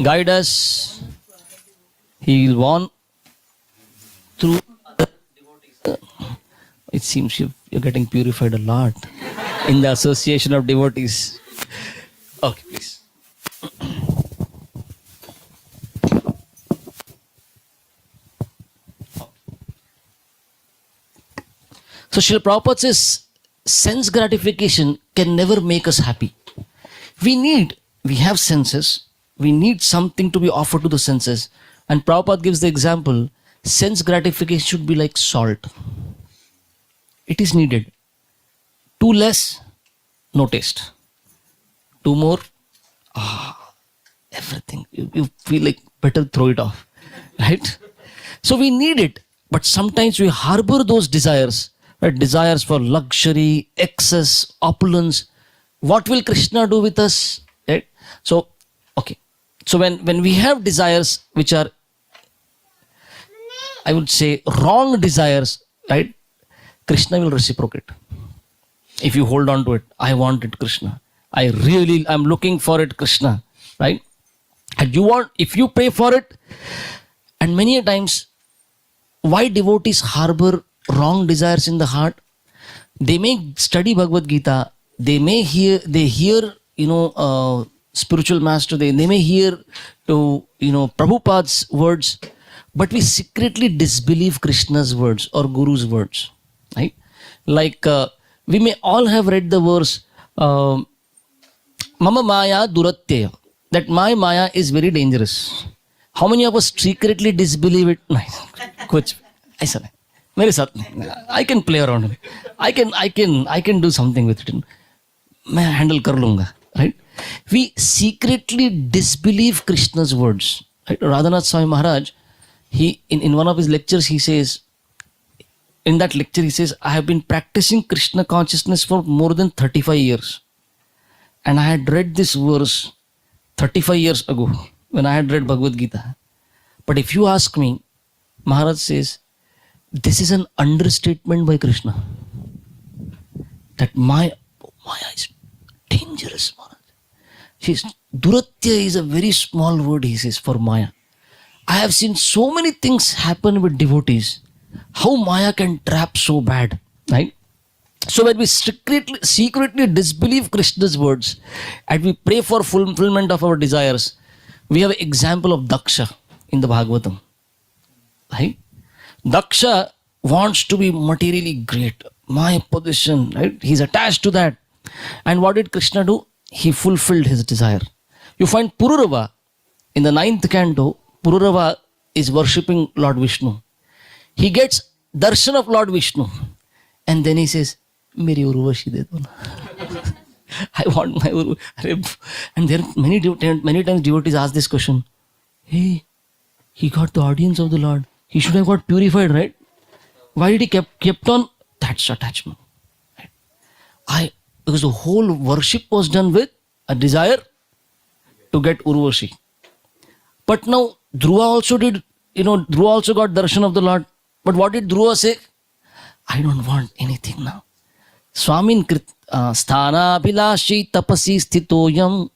Guide us. He will warn through other devotees. It seems you're getting purified a lot in the association of devotees. Okay, please. So Srila Prabhupada says, sense gratification can never make us happy. We have senses, we need something to be offered to the senses. And Prabhupada gives the example, sense gratification should be like salt. It is needed. Too less, no taste. Too more, everything. You feel like better throw it off, right? So we need it, but sometimes we harbor those desires, right? Desires for luxury, excess, opulence. What will Krishna do with us? Right? So, okay. So when we have desires which are, I would say, wrong desires, right? Krishna will reciprocate. If you hold on to it, I want it, Krishna. I'm looking for it, Krishna, right? And if you pray for it, and many a times, why devotees harbor wrong desires in the heart? They may study Bhagavad Gita, they hear, spiritual master, they may hear Prabhupada's words, but we secretly disbelieve Krishna's words or Guru's words, right? Like we may all have read the verse, Mama Maya Duratyaya, that my Maya is very dangerous. How many of us secretly disbelieve it? Kuch aisa nahi. Mere saath nahi. I can play around with it. I can do something with it. Main handle kar lunga, right? We secretly disbelieve Krishna's words. Right? Radhanath Swami Maharaj, in one of his lectures, he says, I have been practicing Krishna consciousness for more than 35 years. And I had read this verse 35 years ago when I had read Bhagavad Gita. But if you ask me, Maharaj says, this is an understatement by Krishna. That Maya is dangerous, Maharaj. Duratya is a very small word, he says, for Maya. I have seen so many things happen with devotees. How Maya can trap so bad, right? So when we secretly disbelieve Krishna's words and we pray for fulfillment of our desires, we have an example of Daksha in the Bhagavatam, right? Daksha wants to be materially great, my position, right? He's attached to that. And what did Krishna do? He fulfilled his desire. You find Pururava in the 9th canto. Pururava is worshipping Lord Vishnu. He gets darshan of Lord Vishnu, and then he says, "Meri urvashi de do na." I want my Uru. And there are many times devotees ask this question. Hey, he got the audience of the Lord. He should have got purified, right? Why did he kept on? That's attachment. Because the whole worship was done with a desire to get Urvashi. But now Dhruva also did, Dhruva also got darshan of the Lord. But what did Dhruva say? I don't want anything now. Swamin sthana abhilashi tapasi sthitoyam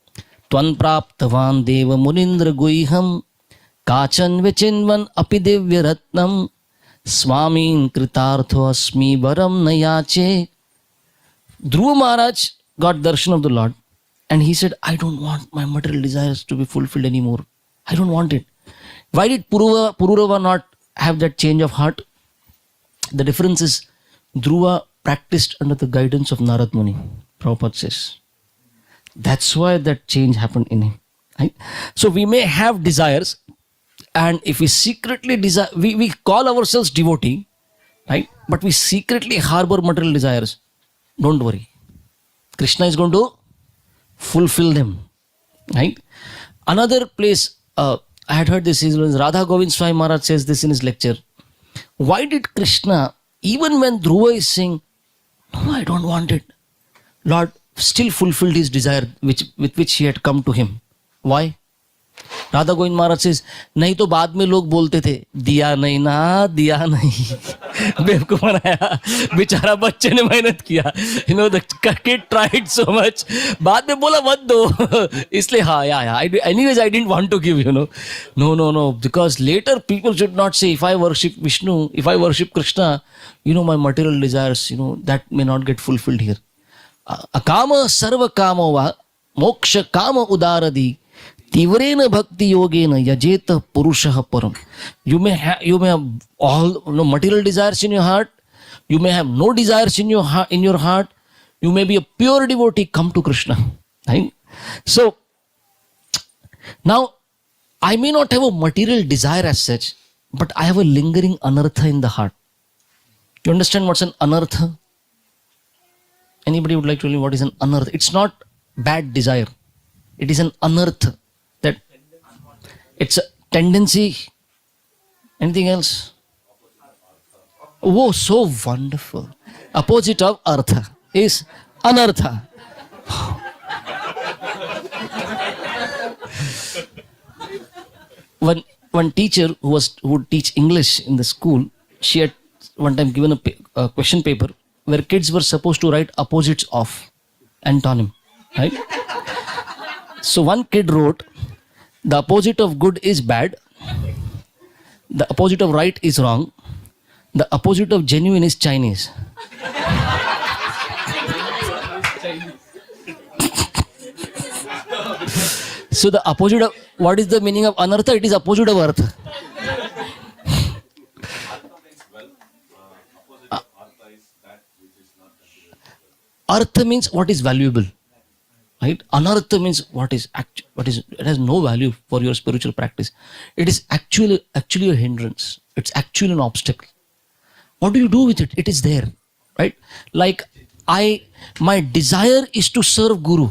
tvan praptavan deva munindra guiham kachan vichinvan api divya ratnam Swamin kritartho asmi varam nayache. Dhruva Maharaj got darshan of the Lord and he said, I don't want my material desires to be fulfilled anymore. I don't want it. Why did Pururava not have that change of heart? The difference is Dhruva practiced under the guidance of Narad Muni. Prabhupada says. That's why that change happened in him. Right? So we may have desires, and if we secretly desire, we call ourselves devotee, right? But we secretly harbor material desires. Don't worry. Krishna is going to fulfill them. Right? Another place, I had heard this, Radha Govind Swami Maharaj says this in his lecture. Why did Krishna, even when Dhruva is saying, no, I don't want it, Lord still fulfilled his desire with which he had come to him. Why? Radha Govind महाराज से नहीं तो बाद में लोग बोलते थे दिया नहीं ना दिया नहीं बेवकूफ बनाया बेचारा बच्चे ने मेहनत किया the kid tried so much बाद में बोला मत दो इसलिए हाँ anyways I didn't want to give no because later people should not say if I worship Vishnu, if I worship Krishna, my material desires, that may not get fulfilled here. Akama sarva kama va moksha kama udaradi Tivrena bhakti yogena yajeta purushaha param. You may have all material desires in your heart. You may have no desires in your heart. You may be a pure devotee. Come to Krishna. Right? So now I may not have a material desire as such, but I have a lingering anartha in the heart. You understand what's an anartha? Anybody would like to tell me what is an anartha? It's not bad desire. It is an anartha. That it's a tendency. Anything else? Oh, so wonderful. Opposite of artha is anartha. One teacher who would teach English in the school, she had one time given a question paper where kids were supposed to write opposites of antonym, right? So one kid wrote, the opposite of good is bad, the opposite of right is wrong, the opposite of genuine is Chinese. So the opposite of, what is the meaning of anartha? It is opposite of artha. Artha means what is valuable. Right? Anartha means what is it has no value for your spiritual practice. It is actually a hindrance. It's actually an obstacle. What do you do with it? It is there, right? Like my desire is to serve Guru,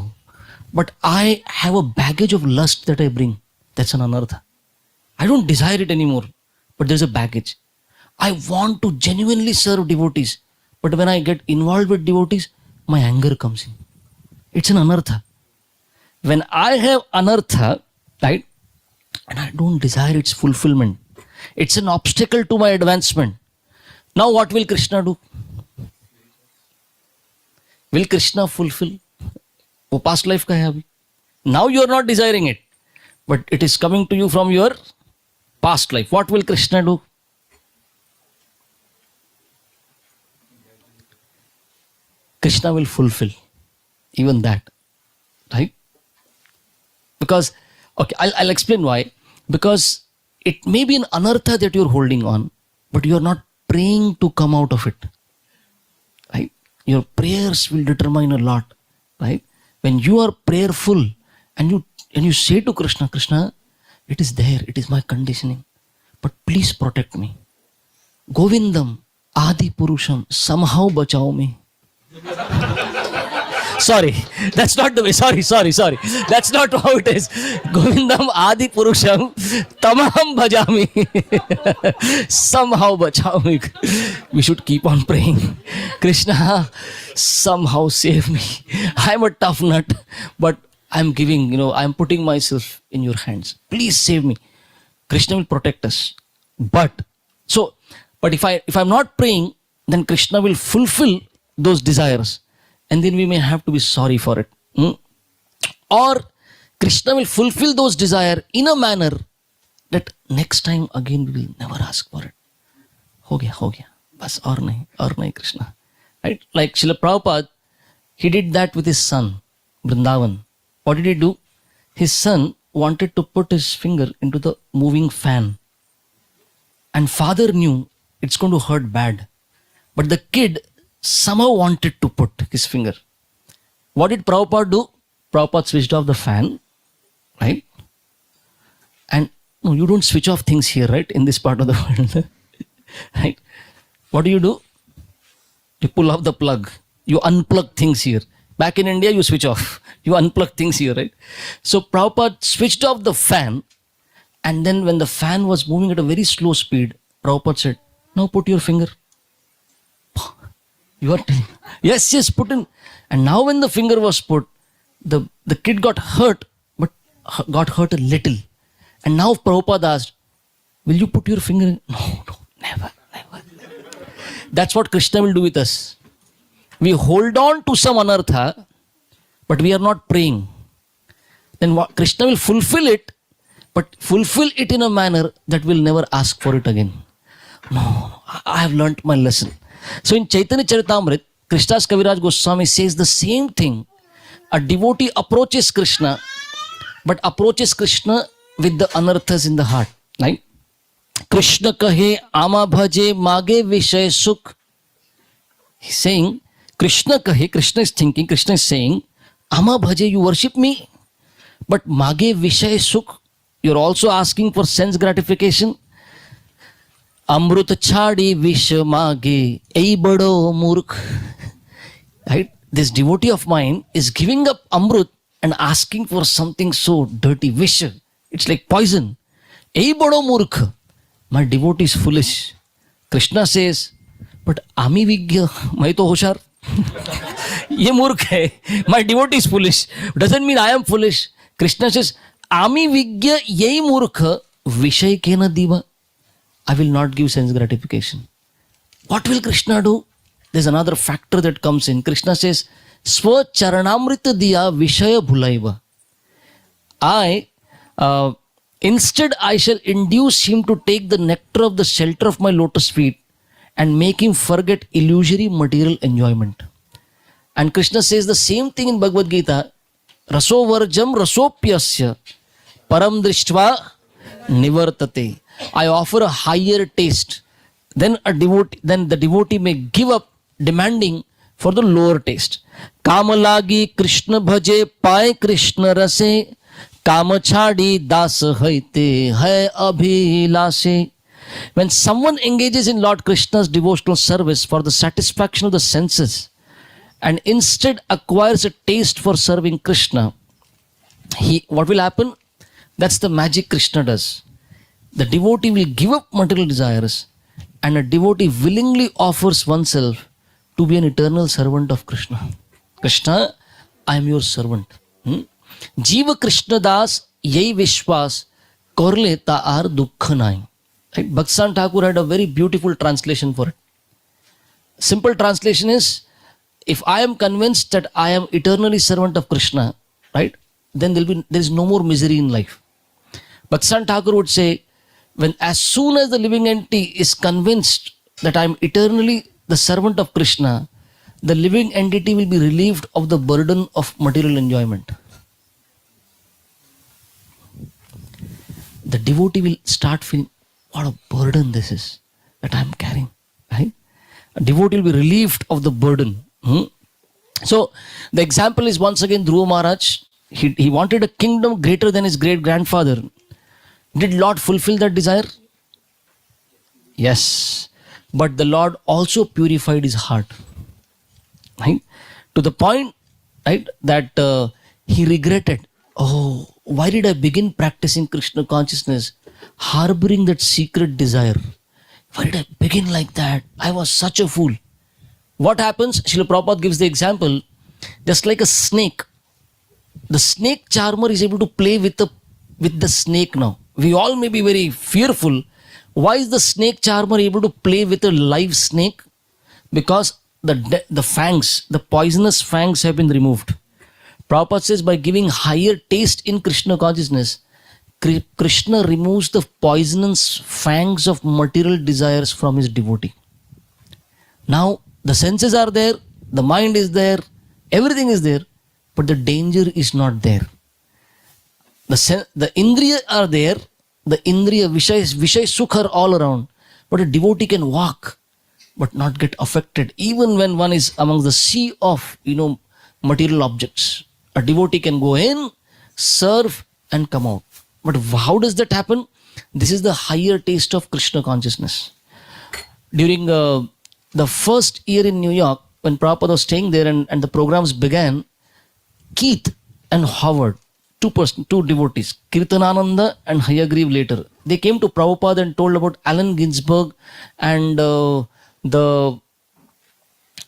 but I have a baggage of lust that I bring. That's an anartha. I don't desire it anymore, but there's a baggage. I want to genuinely serve devotees, but when I get involved with devotees, my anger comes in. It's an anartha. When I have anartha, right, and I don't desire its fulfillment, it's an obstacle to my advancement. Now what will Krishna do? Will Krishna fulfill? वो past life का है अभी. Now you are not desiring it, but it is coming to you from your past life. What will Krishna do? Krishna will fulfill even that, right? Because, okay, I'll explain why. Because it may be an anartha that you're holding on, but you're not praying to come out of it, right? Your prayers will determine a lot, right? When you are prayerful and you say to Krishna, Krishna, it is there, it is my conditioning, but please protect me. Govindam, Adi Purusham, somehow bachao me. Sorry, that's not the way. Sorry. That's not how it is. Govindam Adi Purusham Tamaham Bhajami. Somehow bachao. We should keep on praying. Krishna, somehow save me. I'm a tough nut, but I'm giving, I'm putting myself in your hands. Please save me. Krishna will protect us. But if I'm not praying, then Krishna will fulfill those desires, and then we may have to be sorry for it. Or Krishna will fulfill those desires in a manner that next time again we will never ask for it. Ho gaya. Bas aur nahi Krishna. Right? Like Srila Prabhupada, he did that with his son, Vrindavan. What did he do? His son wanted to put his finger into the moving fan. And father knew it's going to hurt bad. But the kid somehow wanted to put his finger. What did Prabhupada do? Prabhupada switched off the fan, right? And no, you don't switch off things here, right? In this part of the world, right? What do? You pull off the plug. You unplug things here. Back in India, you switch off. You unplug things here, right? So Prabhupada switched off the fan, and then when the fan was moving at a very slow speed, Prabhupada said, now put your finger. You are yes, put in. And now when the finger was put, the kid got hurt, but got hurt a little. And now Prabhupada asked, will you put your finger in? No, never. That's what Krishna will do with us. We hold on to some anartha, but we are not praying. Then Krishna will fulfill it, but fulfill it in a manner that we'll never ask for it again. No, I have learnt my lesson. So in Chaitanya Charitamrita, Krishnadas Kaviraj Goswami says the same thing. A devotee approaches Krishna, but approaches Krishna with the anarthas in the heart. Like, Krishna kahe ama bhaje mage vishay sukh. He's saying, Krishna kahe, Krishna is thinking, Krishna is saying, ama bhaje, you worship me, but mage vishay sukh, you're also asking for sense gratification. Amrut chadi vish mage, ei bado murkh. Right? This devotee of mine is giving up amrut and asking for something so dirty, vish. It's like poison. Ei bado murkh. My devotee is foolish. Krishna says, but ami vigya, main to hoshar. Ye murkh hai. My devotee is foolish. Doesn't mean I am foolish. Krishna says, ami vigya yei murkh vishay kena diva. I will not give sense gratification. What will Krishna do? There's another factor that comes in. Krishna says, Swa charanamrita diya vishaya bhulaiva. Instead I shall induce him to take the nectar of the shelter of my lotus feet and make him forget illusory material enjoyment. And Krishna says the same thing in Bhagavad Gita. Raso varjam rasopyasya param drishtva nivartate. I offer a higher taste. Then the devotee may give up demanding for the lower taste. Kamalagi Krishna bhaje paye Krishna rase kama chadi das haite hai abhilase. When someone engages in Lord Krishna's devotional service for the satisfaction of the senses and instead acquires a taste for serving Krishna, what will happen? That's the magic Krishna does. The devotee will give up material desires, and a devotee willingly offers oneself to be an eternal servant of Krishna. Krishna, I am your servant. Jiva Krishna Das yei vishwas korle taar dukkha nai. Right? Bhaksan Thakur had a very beautiful translation for it. Simple translation is, if I am convinced that I am eternally servant of Krishna, right, then there is no more misery in life. Bhaksan Thakur would say, as soon as the living entity is convinced that I am eternally the servant of Krishna, the living entity will be relieved of the burden of material enjoyment. The devotee will start feeling, what a burden this is that I am carrying. Right? A devotee will be relieved of the burden. So the example is once again Dhruva Maharaj. He wanted a kingdom greater than his great grandfather. Did Lord fulfill that desire? Yes. But the Lord also purified his heart. Right? To the point, right? That he regretted, oh, why did I begin practicing Krishna consciousness harboring that secret desire? Why did I begin like that? I was such a fool. What happens? Srila Prabhupada gives the example, just like a snake. The snake charmer is able to play with the snake now. We all may be very fearful. Why is the snake charmer able to play with a live snake? Because the fangs, the poisonous fangs have been removed. Prabhupada says by giving higher taste in Krishna consciousness, Krishna removes the poisonous fangs of material desires from his devotee. Now, the senses are there, the mind is there, everything is there, but the danger is not there. The indriya are there, the indriya, Vishay Sukh are all around, but a devotee can walk but not get affected. Even when one is among the sea of, material objects, a devotee can go in, serve and come out. But how does that happen? This is the higher taste of Krishna consciousness. During the first year in New York, when Prabhupada was staying there and the programs began, Keith and Howard, two devotees, Kirtanananda and Hayagriv later, they came to Prabhupada and told about Allen Ginsberg and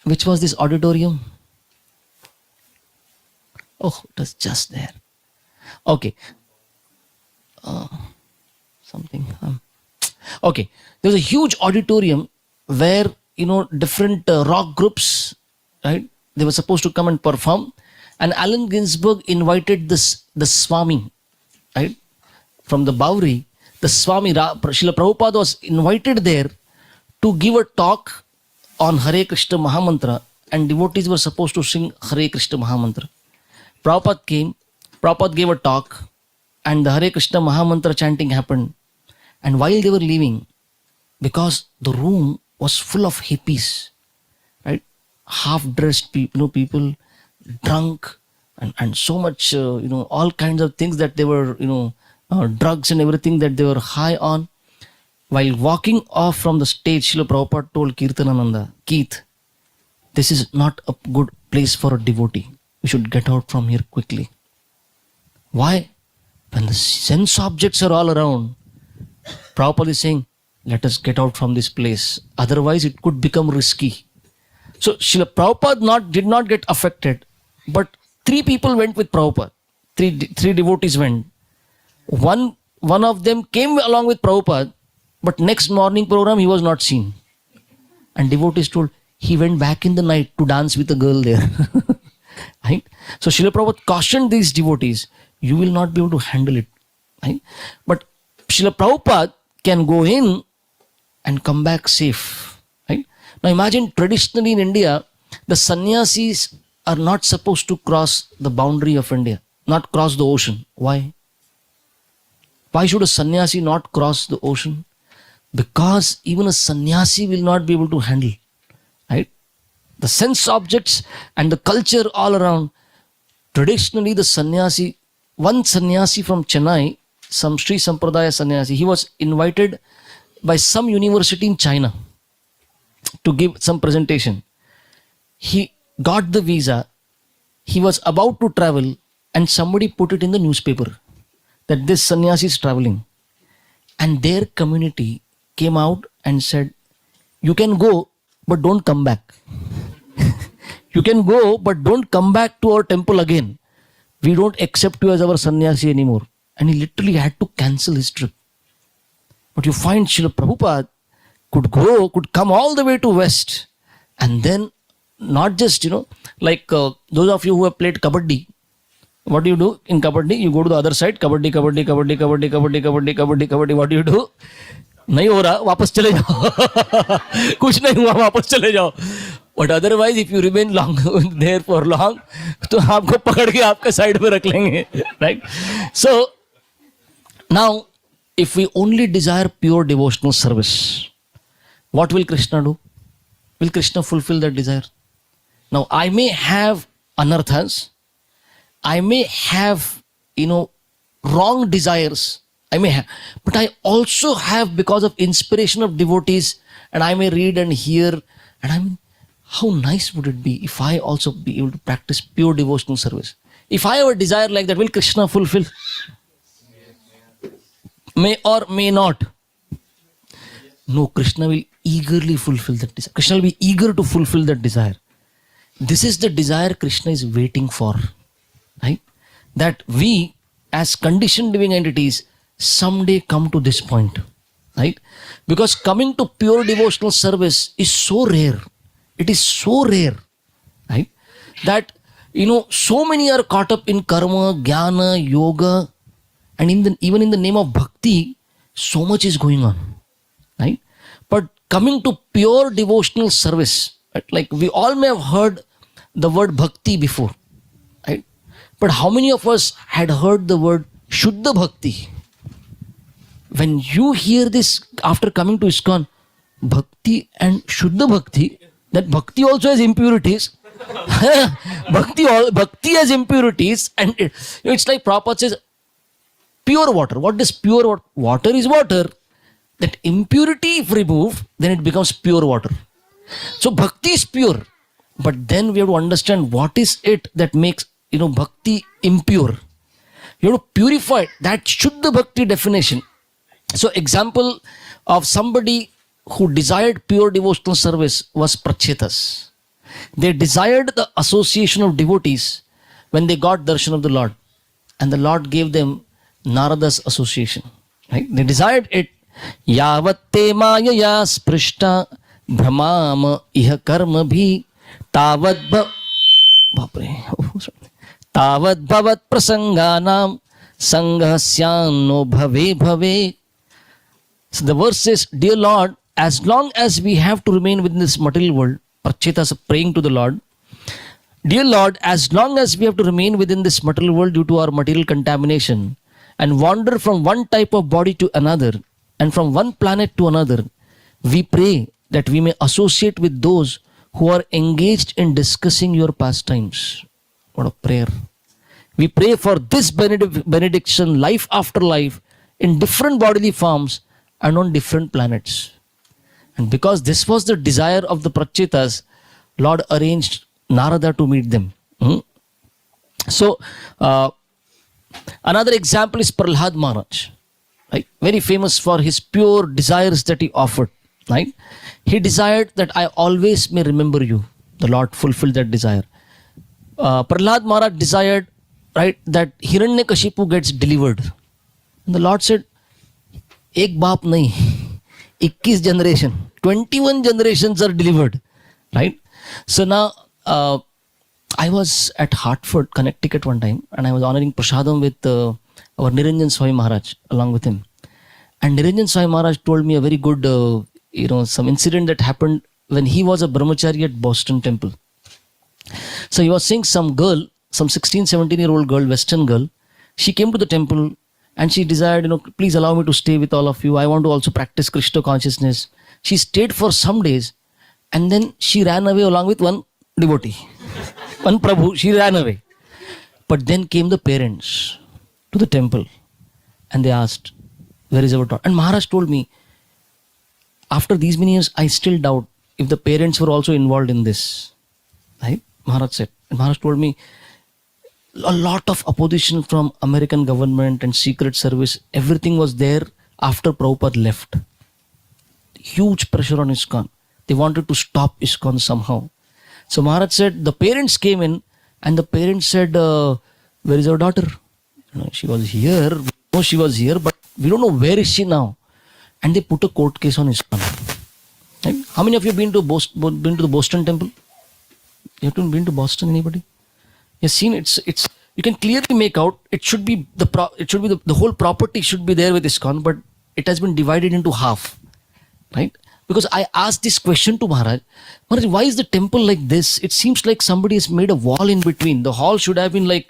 which was this auditorium? Oh, it was just there. Okay. Okay. There was a huge auditorium where, different rock groups, right? They were supposed to come and perform. And Allen Ginsberg invited the Swami, right? From the Bowery, the Swami, Srila Prabhupada was invited there to give a talk on Hare Krishna Mahamantra, and devotees were supposed to sing Hare Krishna Mahamantra. Prabhupada came, Prabhupada gave a talk, and the Hare Krishna Mahamantra chanting happened. And while they were leaving, because the room was full of hippies, right? Half-dressed people, drunk, and so much, all kinds of things that they were, drugs and everything that they were high on. While walking off from the stage, Srila Prabhupada told Kirtanananda, Keith, this is not a good place for a devotee. We should get out from here quickly. Why? When the sense objects are all around, Prabhupada is saying, let us get out from this place. Otherwise, it could become risky. So, Srila Prabhupada did not get affected, but 3 people went with Prabhupada. Three devotees went. One of them came along with Prabhupada, but next morning program he was not seen. And devotees told, he went back in the night to dance with a girl there. Right? So Srila Prabhupada cautioned these devotees, you will not be able to handle it. Right? But Srila Prabhupada can go in and come back safe. Right? Now imagine traditionally in India, the sannyasis are not supposed to cross the boundary of India, not cross the ocean. Why? Why should a sannyasi not cross the ocean? Because even a sannyasi will not be able to handle. Right? The sense objects and the culture all around. Traditionally, the sannyasi, one sannyasi from Chennai, some Sri Sampradaya sannyasi, he was invited by some university in China to give some presentation. He got the visa. He was about to travel and somebody put it in the newspaper that this sannyasi is traveling. And their community came out and said, you can go, but don't come back. You can go, but don't come back to our temple again. We don't accept you as our sannyasi anymore. And he literally had to cancel his trip. But you find Srila Prabhupada could come all the way to West. And then not just, like those of you who have played kabaddi. What do you do in kabaddi? You go to the other side, kabaddi, kabaddi, kabaddi, kabaddi, kabaddi, kabaddi, kabaddi, kabaddi. What do you do? नहीं हो रहा, वापस चले जाओ. कुछ नहीं हुआ, वापस चले जाओ. But otherwise, if you remain there for long, तो आपको पकड़ के आपके साइड में रख लेंगे. Right? So, now, if we only desire pure devotional service, what will Krishna do? Will Krishna fulfill that desire? Now, I may have anarthas. I may have, wrong desires. I may have, but I also have, because of inspiration of devotees, and I may read and hear, and how nice would it be if I also be able to practice pure devotional service? If I have a desire like that, will Krishna fulfill? May or may not. No, Krishna will eagerly fulfill that desire. Krishna will be eager to fulfill that desire. This is the desire Krishna is waiting for. Right? That we, as conditioned living entities, someday come to this point. Right? Because coming to pure devotional service is so rare. It is so rare. Right? That, so many are caught up in karma, jnana, yoga, and even in the name of bhakti, so much is going on. Right? But coming to pure devotional service, right? Like we all may have heard the word bhakti before. Right? But how many of us had heard the word Shuddha Bhakti? When you hear this after coming to ISKCON, Bhakti and Shuddha Bhakti, that Bhakti also has impurities. Bhakti has impurities, and it's like Prabhupada says, pure water. What is pure water? Water is water. That impurity, if removed, then it becomes pure water. So Bhakti is pure. But then we have to understand what is it that makes, Bhakti impure. You have to purify it. That Shuddha Bhakti definition. So example of somebody who desired pure devotional service was Prachetas. They desired the association of devotees when they got darshan of the Lord. And the Lord gave them Narada's association. Right? They desired it. Yavatte mayaya sprishta brahmam iha karma bhi tavad bhavat prasanganam sanghasyanno bhave bhave. So the verse says, dear Lord, as long as we have to remain within this material world, Prachetas praying to the Lord, dear Lord, as long as we have to remain within this material world due to our material contamination and wander from one type of body to another and from one planet to another, we pray that we may associate with those who are engaged in discussing your pastimes. What a prayer. We pray for this benediction, life after life, in different bodily forms and on different planets. And because this was the desire of the Prachetas, Lord arranged Narada to meet them. So, another example is Prahlad Maharaj. Right? Very famous for his pure desires that he offered. Right? He desired that I always may remember you. The Lord fulfilled that desire. Prahlad Maharaj desired, right, that Hiranyakashipu gets delivered. And the Lord said, Ek baap nahi, 21 generation, 21 generations are delivered. Right? So now, I was at Hartford, Connecticut one time, and I was honoring Prasadam with our Niranjan Swami Maharaj along with him. And Niranjan Swami Maharaj told me a very good, some incident that happened when he was a brahmachari at Boston Temple. So he was seeing some girl, some 16, 17-year-old girl, Western girl. She came to the temple and she desired, please allow me to stay with all of you. I want to also practice Krishna consciousness. She stayed for some days and then she ran away along with one devotee. One Prabhu, she ran away. But then came the parents to the temple and they asked, where is our daughter? And Maharaj told me, after these many years, I still doubt if the parents were also involved in this. Right? Maharaj said. And Maharaj told me, a lot of opposition from American government and secret service, everything was there after Prabhupada left. Huge pressure on ISKCON. They wanted to stop ISKCON somehow. So Maharaj said, the parents came in and the parents said, where is our daughter? She was here. We know she was here, but we don't know where is she now. And they put a court case on ISKCON. Right? How many of you been to the Boston Temple? You haven't been to Boston, anybody? You've seen it's you can clearly make out it should be the whole property should be there with ISKCON, but it has been divided into half. Right? Because I asked this question to Maharaj, why is the temple like this? It seems like somebody has made a wall in between. The hall should have been like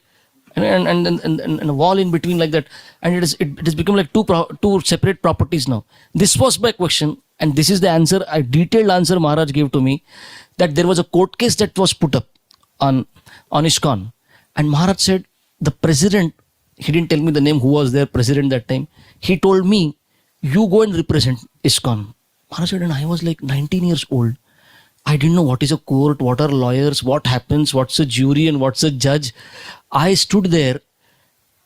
and a wall in between like that, and it has become like two separate properties now. This was my question, and this is the answer, a detailed answer Maharaj gave to me, that there was a court case that was put up on ISKCON, and Maharaj said the president, he didn't tell me the name who was their president that time, he told me, you go and represent ISKCON. Maharaj said, and I was like 19 years old, I didn't know what is a court, what are lawyers, what happens, what's a jury and what's a judge. I stood there,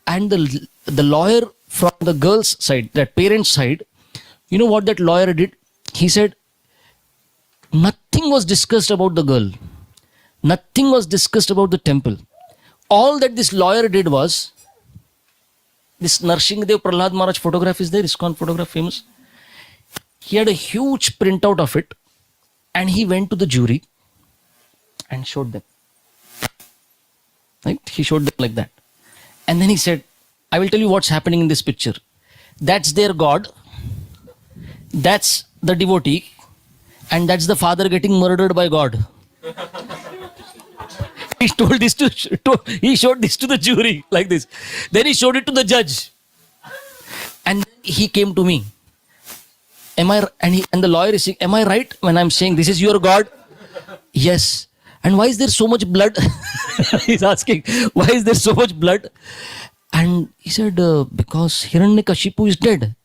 and the lawyer from the girl's side, that parent's side, you know what that lawyer did? He said, nothing was discussed about the girl. Nothing was discussed about the temple. All that this lawyer did was, this Narsingadev Prahlad Maharaj photograph is there, ISKCON photograph, famous. He had a huge printout of it, and he went to the jury and showed them. Right? He showed them like that. And then he said, I will tell you what's happening in this picture. That's their God. That's the devotee. And that's the father getting murdered by God. He told this he showed this to the jury like this. Then he showed it to the judge. And he came to me. And the lawyer is saying, am I right when I'm saying this is your God? Yes. And why is there so much blood? He's asking, why is there so much blood? And he said, because Hiranyakashipu is dead.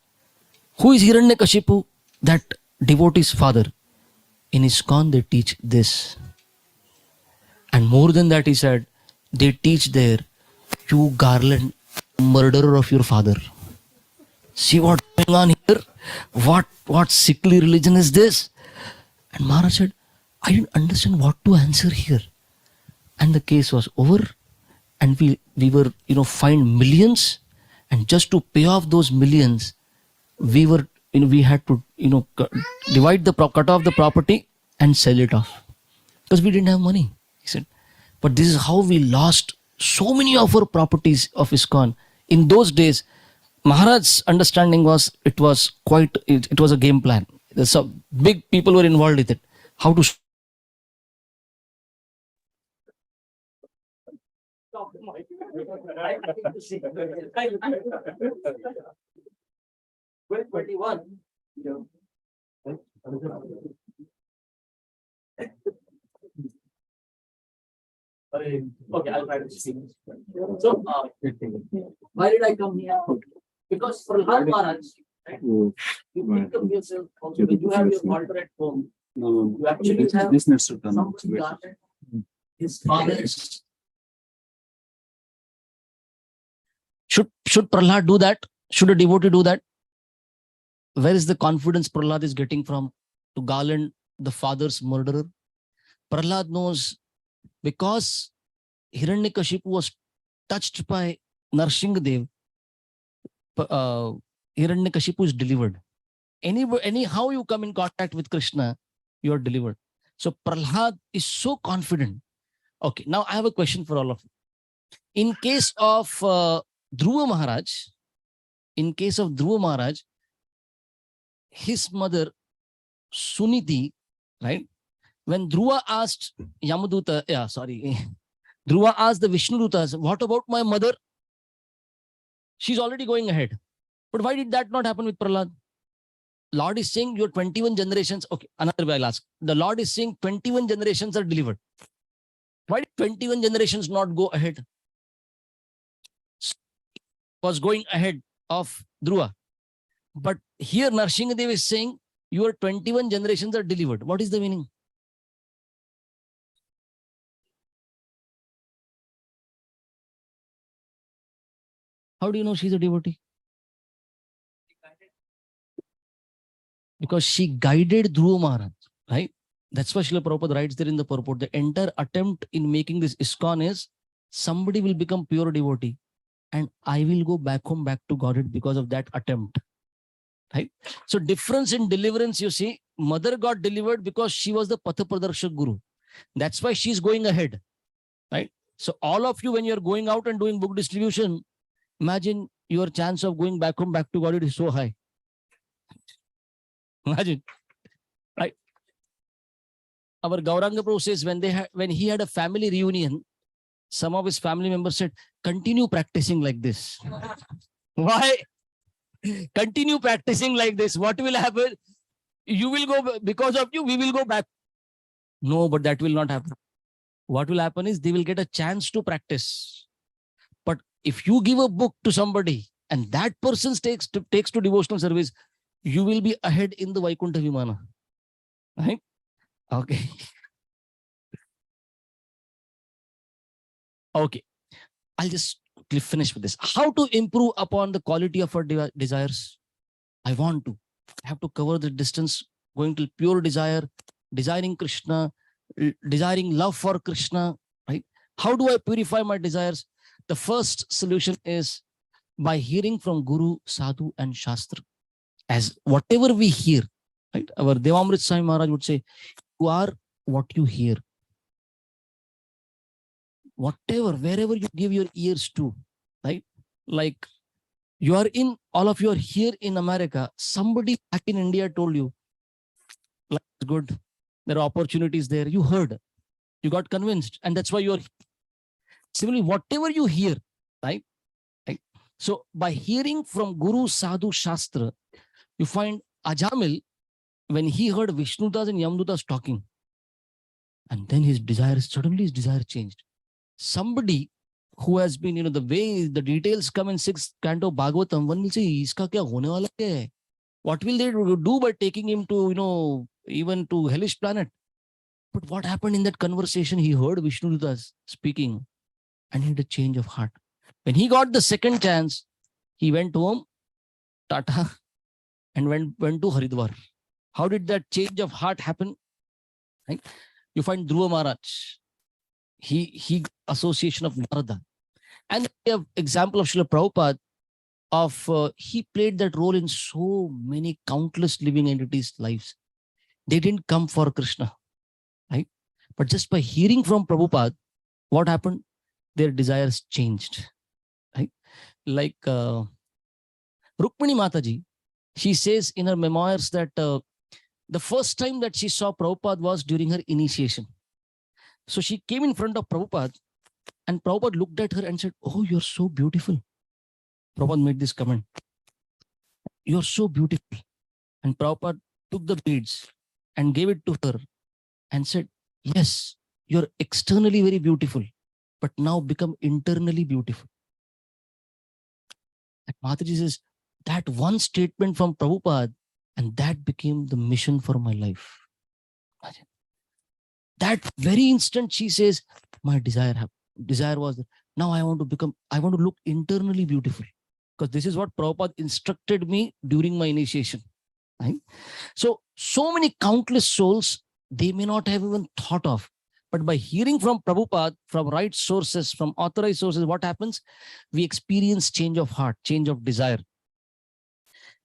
Who is Hiranyakashipu? That devotee's father. In ISKCON they teach this. And more than that, he said, they teach there, you garland, murderer of your father. See what's going on here? What sickly religion is this? And Maharaj said, I didn't understand what to answer here. And the case was over. And we were, fined millions. And just to pay off those millions, we had to, cut off the property and sell it off. Because we didn't have money. He said, but this is how we lost so many of our properties of ISKCON. In those days, Maharaj's understanding was, it was a game plan. Some big people were involved with it. How to Okay, I'll try to speak. So, why did I come here? Because Prahlad Maharaj, right, you think of yourself also, when you have your altar at home, you actually have somebody guarded his father's. Should Prahlad do that? Should a devotee do that? Where is the confidence Prahlad is getting from to garland the father's murderer? Prahlad knows, because Hiranyakashipu was touched by Narsingadev, Hiranyakashipu is delivered. Anyhow you come in contact with Krishna, you are delivered. So Prahlad is so confident. Okay, now I have a question for all of you. In case of Dhruva Maharaj, his mother Suniti, right? When Dhruva asked Dhruva asked the Vishnudutas, what about my mother? She's already going ahead. But why did that not happen with Prahlad? Lord is saying your 21 generations. Okay, another way I'll ask. The Lord is saying 21 generations are delivered. Why did 21 generations not go ahead? Was going ahead of Dhruva. But here Narsingadev is saying your 21 generations are delivered. What is the meaning? How do you know she's a devotee? Because she guided Dhruva Maharaj, right? That's why Srila Prabhupada writes there in the purport. The entire attempt in making this ISKCON is, somebody will become pure devotee and I will go back home, back to Godhead because of that attempt. Right? So difference in deliverance, you see, mother got delivered because she was the Patha Pradarshak Guru. That's why she's going ahead. Right? So all of you, when you're going out and doing book distribution, imagine your chance of going back home, back to Godhead is so high. Imagine. Right? Our Gauranga Prabhu says when he had a family reunion, some of his family members said, continue practicing like this. Why? Continue practicing like this. What will happen? You will go, because of you, we will go back. No, but that will not happen. What will happen is they will get a chance to practice. But if you give a book to somebody and that person takes to devotional service, you will be ahead in the Vaikuntha Vimana. Right? Okay. Okay. I'll just quickly finish with this. How to improve upon the quality of our desires? I want to. I have to cover the distance going to pure desire, desiring Krishna, desiring love for Krishna, right? How do I purify my desires? The first solution is by hearing from Guru, Sadhu, and Shastra. As whatever we hear, right? Our Devamrit Swami Maharaj would say, you are what you hear. Whatever, wherever you give your ears to, right? Like you are in, all of you are here in America. Somebody back in India told you, life is good. There are opportunities there. You heard, you got convinced, and that's why you're similarly, whatever you hear, right? Right? So by hearing from Guru, Sadhu, Shastra, you find Ajamil, when he heard Vishnudas and Yamdutas talking, and then his desire, suddenly his desire changed. Somebody who has been, the way the details come in 6th canto Bhagavatam, one will say, Iska kya hone wala hai? What will they do by taking him to, even to hellish planet? But what happened in that conversation? He heard Vishnudutas speaking and he had a change of heart. When he got the second chance, he went home, Tata, and went to Haridwar. How did that change of heart happen? Right? You find Dhruva Maharaj. He association of Narada. And we have example of Srila Prabhupada of he played that role in so many countless living entities' lives. They didn't come for Krishna, right? But just by hearing from Prabhupada, what happened? Their desires changed, right? Like Rukmini Mataji, she says in her memoirs that the first time that she saw Prabhupada was during her initiation. So she came in front of Prabhupada and Prabhupada looked at her and said, "Oh, you're so beautiful." Prabhupada made this comment, "You're so beautiful." And Prabhupada took the beads and gave it to her and said, "Yes, you're externally very beautiful, but now become internally beautiful." And Mataji says, that one statement from Prabhupada, and that became the mission for my life. That very instant she says, my desire was, now I want to look internally beautiful. Because this is what Prabhupada instructed me during my initiation. Right? So many countless souls, they may not have even thought of. But by hearing from Prabhupada, from right sources, from authorized sources, what happens? We experience change of heart, change of desire.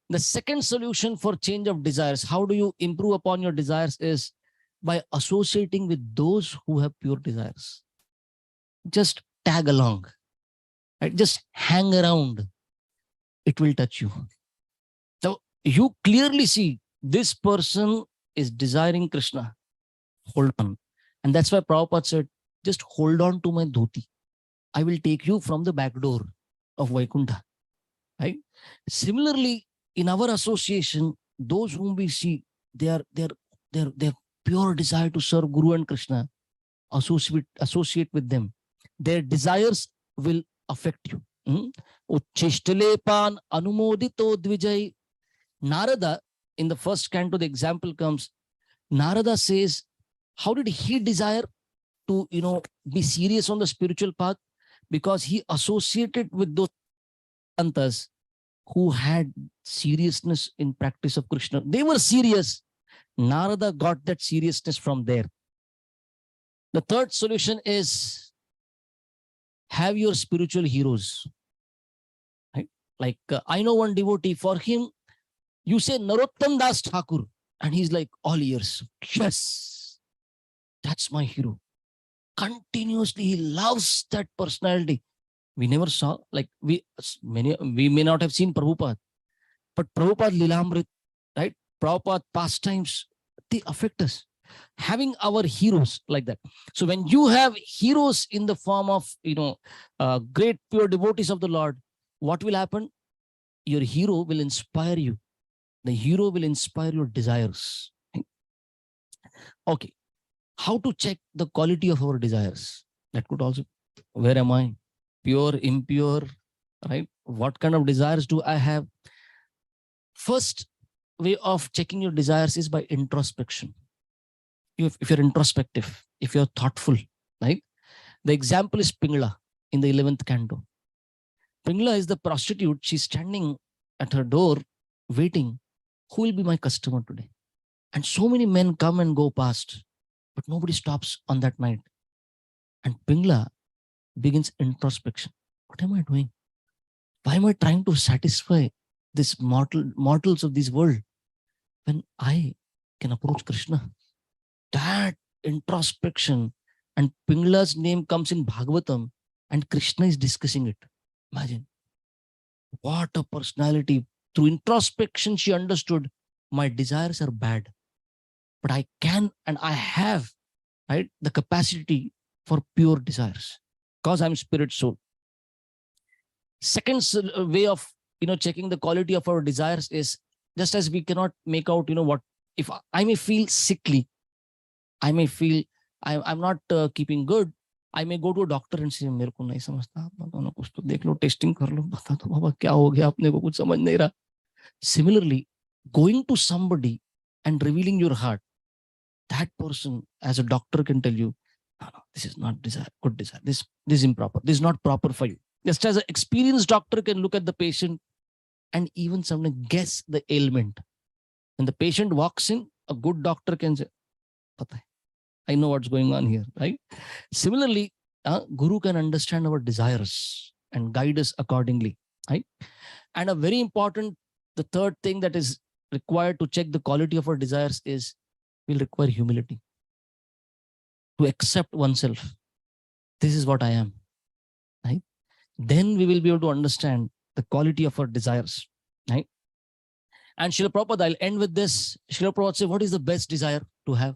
The second solution for change of desires, how do you improve upon your desires, is by associating with those who have pure desires. Just tag along, right? Just hang around. It will touch you. So you clearly see this person is desiring Krishna. Hold on. And that's why Prabhupada said, just hold on to my dhoti. I will take you from the back door of Vaikuntha. Right? Similarly, in our association, those whom we see, their pure desire to serve Guru and Krishna, associate with them. Their desires will affect you. Uchishtalepan anumodito dvijay. Narada, in the first canto, the example comes, Narada says, how did he desire to, be serious on the spiritual path? Because he associated with those santas who had seriousness in practice of Krishna. They were serious. Narada got that seriousness from there. The third solution is have your spiritual heroes. Right? Like I know one devotee, for him, you say Narottam Das Thakur, and he's like all ears. Yes, that's my hero. Continuously, he loves that personality. We never saw, like we may not have seen Prabhupada, but Prabhupada Lilamrit, right? Prabhupada pastimes, they affect us. Having our heroes like that. So when you have heroes in the form of, great pure devotees of the Lord, what will happen? Your hero will inspire you. The hero will inspire your desires. Okay. How to check the quality of our desires? That could also, where am I? Pure, impure, right? What kind of desires do I have? First way of checking your desires is by introspection. if you're introspective, if you're thoughtful, right? The example is Pingla in the 11th canto. Pingla is the prostitute. She's standing at her door waiting. Who will be my customer today? And so many men come and go past, but nobody stops on that night. And Pingla begins introspection. What am I doing? Why am I trying to satisfy this mortals of this world when I can approach Krishna? That introspection, and Pingla's name comes in Bhagavatam, and Krishna is discussing it. Imagine. What a personality. Through introspection, she understood my desires are bad, but I can and I have, right, the capacity for pure desires because I'm spirit soul. Second way of checking the quality of our desires is, just as we cannot make out what, if I may feel sickly, I may feel I'm not keeping good, I may go to a doctor and say, मेरे को नहीं समझता, आप बताओ ना, कुछ तो देख लो, टेस्टिंग कर लो, बता दो बाबा क्या हो गया, आपने को कुछ समझ नहीं रहा. Similarly, going to somebody and revealing your heart, that person as a doctor can tell you, no, this is not desire, good desire, this is improper, this is not proper for you. Just as an experienced doctor can look at the patient and even sometimes guess the ailment. When the patient walks in, a good doctor can say, Pata hai, I know what's going on here, right? Similarly, Guru can understand our desires and guide us accordingly, right? And a very important, the third thing that is required to check the quality of our desires is, we'll require humility to accept oneself. This is what I am, right? Then we will be able to understand the quality of our desires, right? And Srila Prabhupada, I'll end with this. Srila Prabhupada says, what is the best desire to have?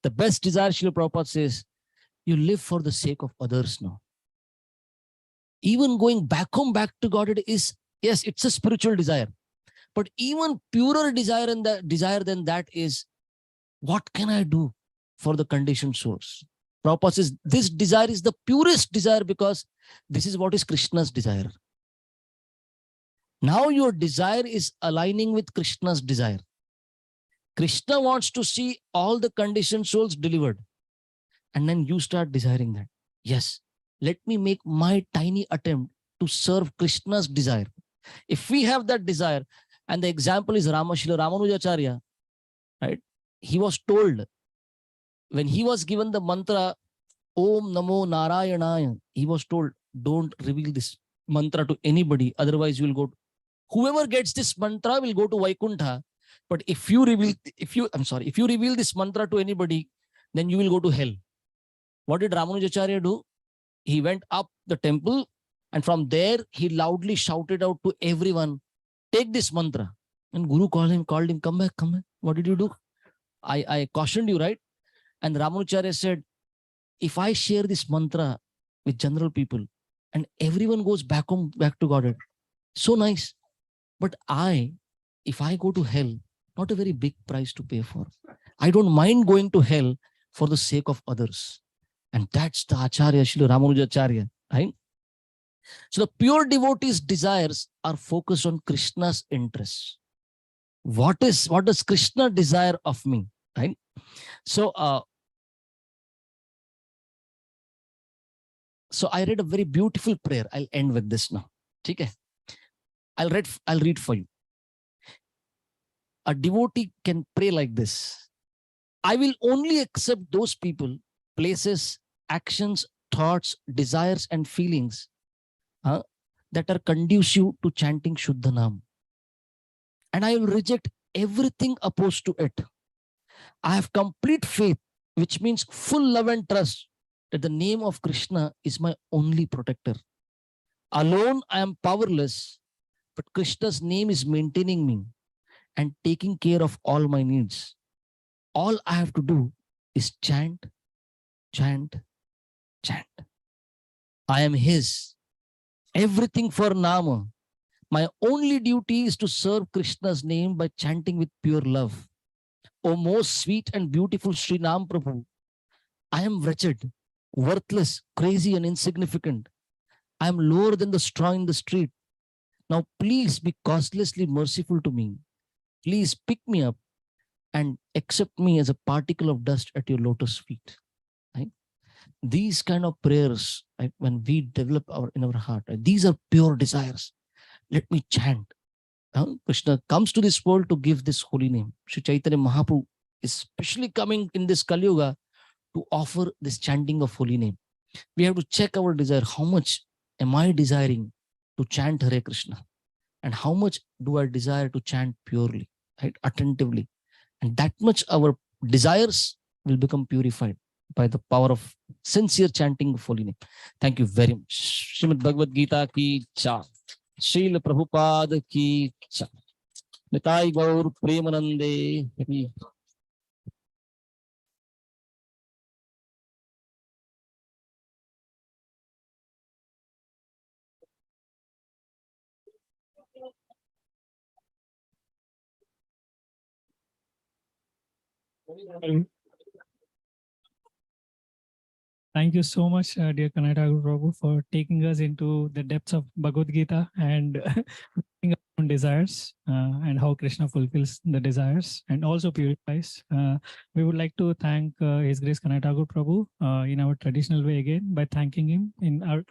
The best desire, Srila Prabhupada says, you live for the sake of others now. Even going back home, back to God, is, yes, it's a spiritual desire. But even purer desire than that is, what can I do for the conditioned souls? Prabhupada says, this desire is the purest desire because this is what is Krishna's desire. Now your desire is aligning with Krishna's desire. Krishna wants to see all the conditioned souls delivered. And then you start desiring that. Yes, let me make my tiny attempt to serve Krishna's desire. If we have that desire, and the example is Srila Ramanujacharya, right? He was told, when he was given the mantra, Om Namo Narayanaya, he was told, don't reveal this mantra to anybody, otherwise you will go, whoever gets this mantra will go to Vaikuntha. But if you reveal this mantra to anybody, then you will go to hell. What did Ramanujacharya do? He went up the temple, and from there he loudly shouted out to everyone, take this mantra. And Guru called him, come back. What did you do? I cautioned you, right? And Ramanujacharya said, if I share this mantra with general people and everyone goes back home, back to Godhead, so nice. But if I go to hell, not a very big price to pay for. I don't mind going to hell for the sake of others. And that's the Acharya, Srila Ramanujacharya, right? So the pure devotee's desires are focused on Krishna's interests. What does Krishna desire of me, right? So I read a very beautiful prayer. I'll end with this now. Okay? I'll read for you. A devotee can pray like this. I will only accept those people, places, actions, thoughts, desires, and feelings that are conducive to chanting Shuddha Nam. And I will reject everything opposed to it. I have complete faith, which means full love and trust that the name of Krishna is my only protector. Alone I am powerless, but Krishna's name is maintaining me and taking care of all my needs. All I have to do is chant, chant, chant. I am His. Everything for Nama. My only duty is to serve Krishna's name by chanting with pure love. O most sweet and beautiful Sri Nam Prabhu, I am wretched, worthless, crazy, and insignificant. I am lower than the straw in the street. Now please be causelessly merciful to me. Please pick me up and accept me as a particle of dust at your lotus feet. Right? These kind of prayers, right, when we develop in our heart, right, these are pure desires. Let me chant. Krishna comes to this world to give this holy name. Sri Chaitanya Mahaprabhu is especially coming in this Kali Yuga to offer this chanting of holy name. We have to check our desire. How much am I desiring to chant Hare Krishna? And how much do I desire to chant purely, right, attentively? And that much our desires will become purified by the power of sincere chanting of holy name. Thank you very much. Srimad Bhagavad Gita ki cha. Srila Prabhupada ki cha. Nitai Gaur Premanande. Thank you so much, dear Kanata Prabhu, for taking us into the depths of Bhagavad Gita and our own desires and how Krishna fulfills the desires and also purifies. We would like to thank His Grace Kanata Prabhu in our traditional way again by thanking him in our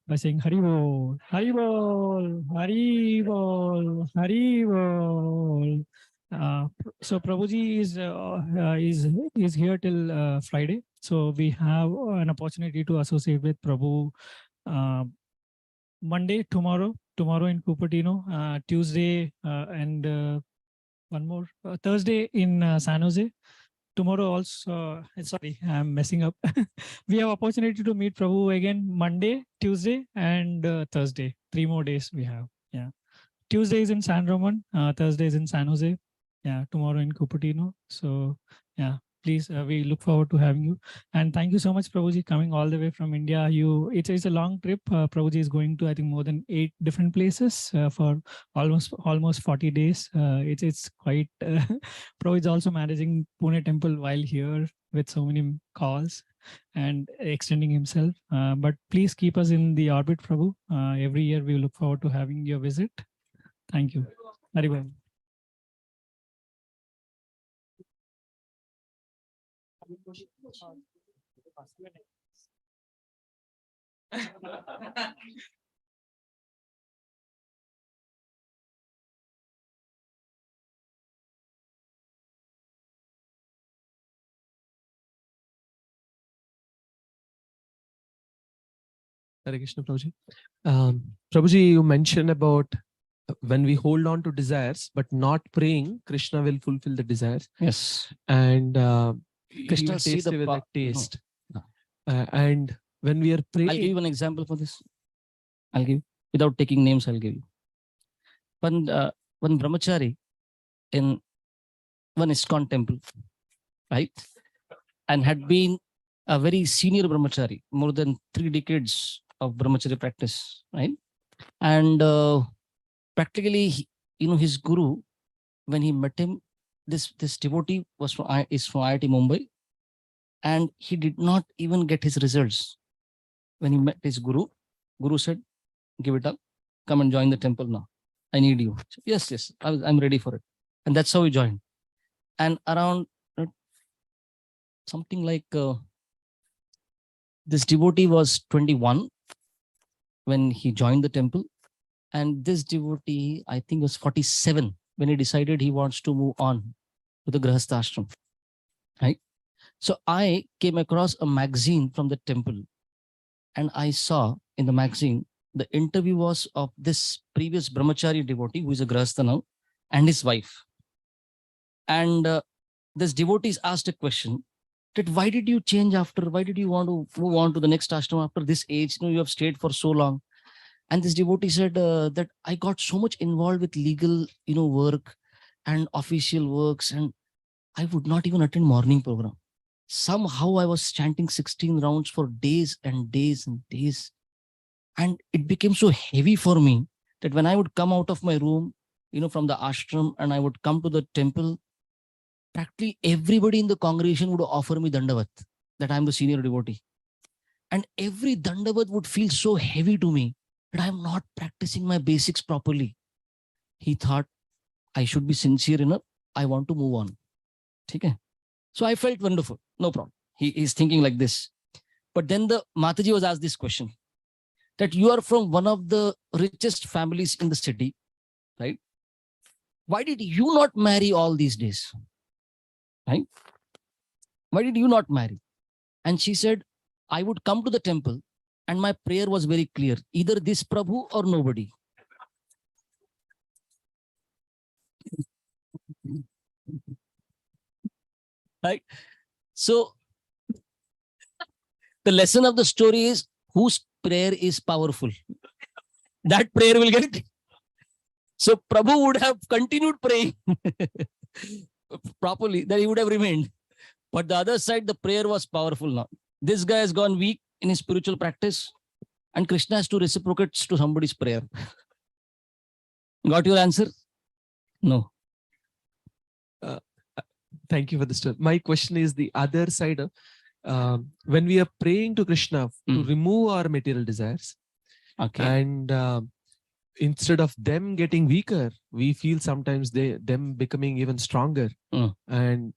by saying Hari Bol, Hari Bol, Hari Bol, Hari Bol. So Prabhuji is here till Friday. So we have an opportunity to associate with Prabhu Monday, tomorrow in Cupertino, Tuesday and one more Thursday in San Jose. Tomorrow also, sorry, I'm messing up. We have opportunity to meet Prabhu again Monday, Tuesday, and Thursday. 3 more days we have. Yeah, Tuesday is in San Ramon, Thursday is in San Jose. Yeah, tomorrow in Cupertino. So yeah, please, we look forward to having you. And thank you so much, Prabhuji, coming all the way from India. It's a long trip. Prabhuji is going to, I think, more than 8 different places for almost 40 days. It's quite. Prabhuji is also managing Pune temple while here with so many calls and extending himself. But please keep us in the orbit, Prabhu. Every year we look forward to having your visit. Thank you. Haribol. Hare Krishna, Prabhuji. Prabhuji, you mentioned about when we hold on to desires but not praying, Krishna will fulfill the desires. Yes. And Krishna will see taste the with pa- that taste. No. And when we are praying, I'll give you an example for this. I'll give, without taking names, I'll give you. One brahmachari in one ISKCON temple, right? And had been a very senior brahmachari, more than 3 decades of brahmachari practice, right? And practically, his guru, when he met him, this devotee is from IIT Mumbai, and he did not even get his results. When he met his guru said, "Give it up, come and join the temple now. I need you." So, yes, I'm ready for it. And that's how he joined. And around something like this devotee was 21 when he joined the temple. And this devotee, I think, was 47 when he decided he wants to move on to the Grahastha ashram. Right? So I came across a magazine from the temple, and I saw in the magazine the interview was of this previous brahmachari devotee who is a Grahastha now and his wife. And this devotee is asked a question that why did you change why did you want to move on to the next ashram after this age? You have stayed for so long. And this devotee said that I got so much involved with legal, work and official works, and I would not even attend morning program. Somehow I was chanting 16 rounds for days and days and days. And it became so heavy for me that when I would come out of my room, from the ashram, and I would come to the temple, practically everybody in the congregation would offer me dandavat, that I'm the senior devotee. And every dandavat would feel so heavy to me that I'm not practicing my basics properly. He thought I should be sincere enough. I want to move on. Okay? So I felt wonderful. No problem. He's thinking like this. But then the Mataji was asked this question, that you are from one of the richest families in the city, right? Why did you not marry all these days? Right? Why did you not marry? And she said, I would come to the temple and my prayer was very clear. Either this Prabhu or nobody. Right? So the lesson of the story is, whose prayer is powerful, that prayer will get it. So Prabhu would have continued praying properly, that he would have remained. But the other side, the prayer was powerful now. This guy has gone weak in his spiritual practice, and Krishna has to reciprocate to somebody's prayer. Got your answer? No. Thank you for this. My question is the other side of when we are praying to Krishna to remove our material desires, Okay. and instead of them getting weaker, we feel sometimes them becoming even stronger. And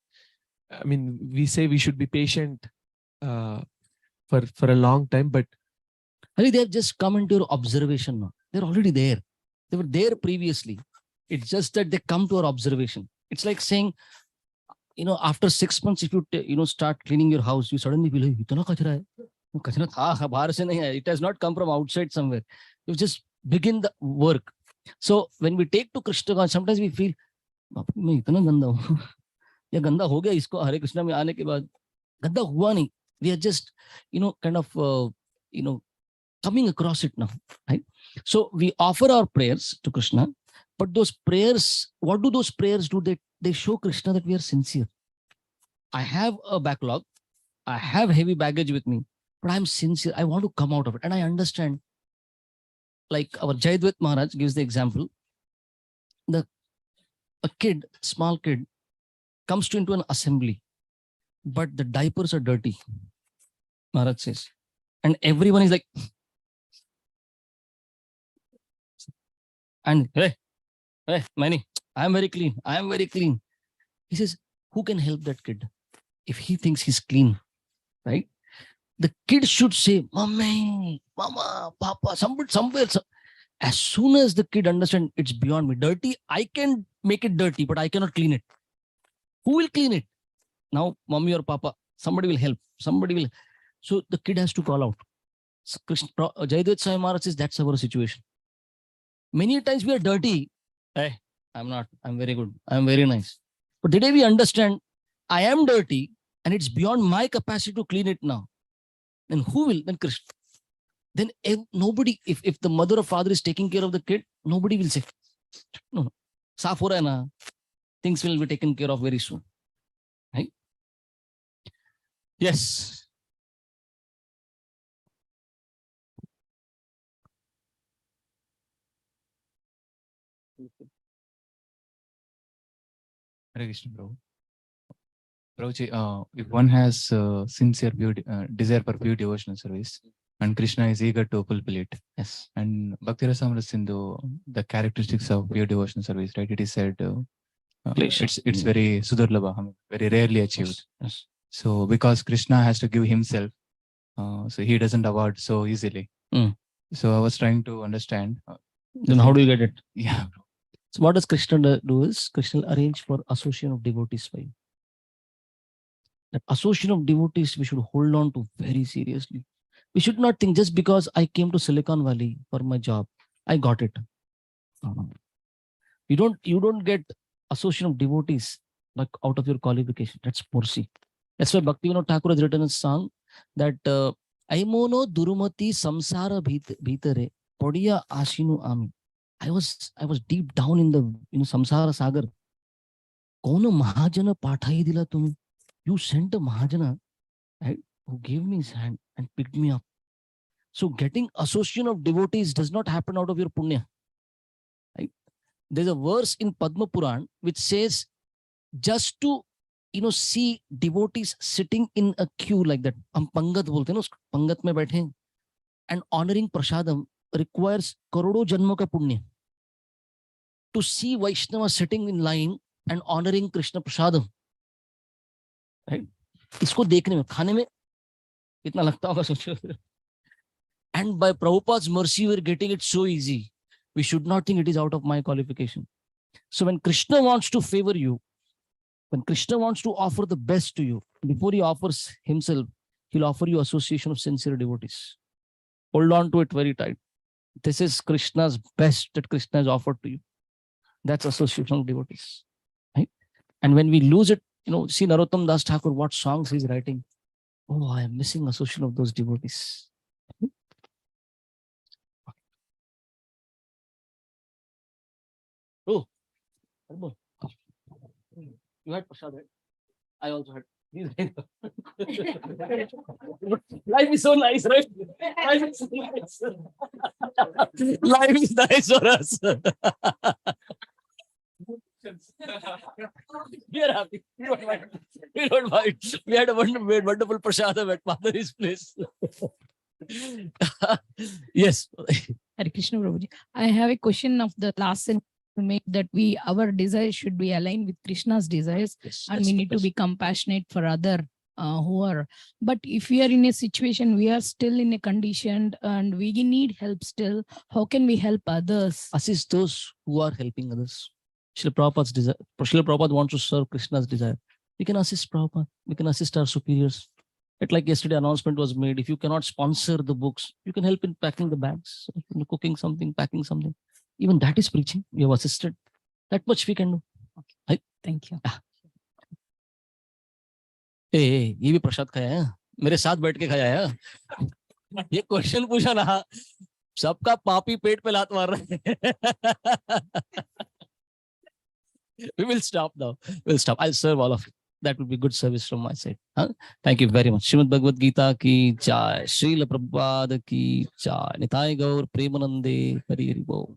I mean, we say we should be patient for a long time, but They have just come into your observation now. They're already there. They were there previously. It's just that they come to our observation. It's like saying, after 6 months, if you start cleaning your house, you suddenly feel, itna kachra hai. Kachra tha, bahar se nahi hai. It has not come from outside somewhere. You just begin the work. So when we take to Krishna, sometimes we feel, मैं इतना गंदा हूँ, या गंदा हो गया इसको हरे कृष्णा में आने के बाद. गंदा हुआ नहीं. We are just, kind of, coming across it now, right? So we offer our prayers to Krishna, but those prayers, what do those prayers do? They show Krishna that we are sincere. I have a backlog, I have heavy baggage with me, but I'm sincere. I want to come out of it. And I understand, like our Jayadvaita Maharaj gives the example, a kid, small kid, comes into an assembly, but the diapers are dirty, Maharaj says. And everyone is like, and hey, Mani, I am very clean. I am very clean. He says, who can help that kid if he thinks he's clean, right? The kid should say, Mommy, Mama, Papa, somewhere. As soon as the kid understands it's beyond me, dirty, I can make it dirty, but I cannot clean it. Who will clean it? Now, Mommy or Papa, somebody will help. Somebody will. So the kid has to call out. Jayadvaita Swami Maharaj says, that's our situation. Many times we are dirty. Hey, I'm not. I'm very good. I'm very nice. But the day we understand I am dirty and it's beyond my capacity to clean it now, then who will? Then Krishna. Then nobody, if the mother or father is taking care of the kid, nobody will say, no, saaf ho raha hai na. Things will be taken care of very soon. Right? Yes. Hare Krishna, Prabhu. Prabhuji, if one has sincere desire for pure devotional service, and Krishna is eager to fulfill it. Yes. And Bhakti Rasamrita Sindhu, the characteristics of pure devotional service, right? It is said it's very sudurlabha, very rarely achieved. Yes. So because Krishna has to give himself, so he doesn't award so easily. So I was trying to understand. Then how do you get it? Yeah. So what does Krishna do is, Krishna will arrange for association of devotees for you. That association of devotees we should hold on to very seriously. We should not think just because I came to Silicon Valley for my job, I got it. You don't get association of devotees like out of your qualification. That's mercy. That's why Bhaktivinoda Thakur has written a song that Aimono Durumati Samsara Bhitare Podiya Ashinu Ami. I was deep down in the Samsara Sagar. Kono Mahajana Pathai Dila Tumi. You sent a Mahajana, right, who gave me his hand and picked me up. So getting association of devotees does not happen out of your punya. Right? There's a verse in Padma Puran which says, just to see devotees sitting in a queue like that, हम पंगत बोलते हैं ना, पंगत में बैठे and honoring prasadam requires करोड़ों जन्मों का पुण्य. To see Vaishnava sitting in line and honoring Krishna prasadam right? इसको देखने में, खाने में कितना लगता होगा सोचो. And by Prabhupada's mercy, we're getting it so easy. We should not think it is out of my qualification. So when Krishna wants to favor you, when Krishna wants to offer the best to you, before he offers himself, he'll offer you association of sincere devotees. Hold on to it very tight. This is Krishna's best that Krishna has offered to you. That's association of devotees. Right? And when we lose it, see Narottam Das Thakur, what songs he's writing. Oh, I am missing association of those devotees. Oh, you had prasad, right? I also had. Life is so nice, right? Life is so nice. Life is nice for us. We are happy. We don't mind. We don't mind. We had a wonderful prasadam at Madhuri's place. Yes. Hare Krishna Prabhuji. I have a question of the last sentence to make that our desires should be aligned with Krishna's desires, Yes, and that's we the need to best. be compassionate for other who are. But if we are in a situation, we are still in a condition and we need help still, how can we help others? Assist those who are helping others. Srila Prabhupada's desire. Srila Prabhupada wants to serve Krishna's desire. We can assist Prabhupada. We can assist our superiors. Like yesterday, announcement was made. If you cannot sponsor the books, you can help in packing the bags, cooking something, packing something. Even that is preaching. You have assisted. That much we can do. Okay. Thank you. ए, ये भी प्रसाद खाया है, मेरे साथ बैठ के खाया है. ये क्वेश्चन पूछा ना, सबका पापी पेट पे लात मार रहे हैं. We will stop now. We'll stop. I'll serve all of you. That will be good service from my side. Huh? Thank you very much. Srimad Bhagavad Gita ki jai. Srila Prabhupada ki jai. Nitai Gaur Premanande Hari Hari Bol.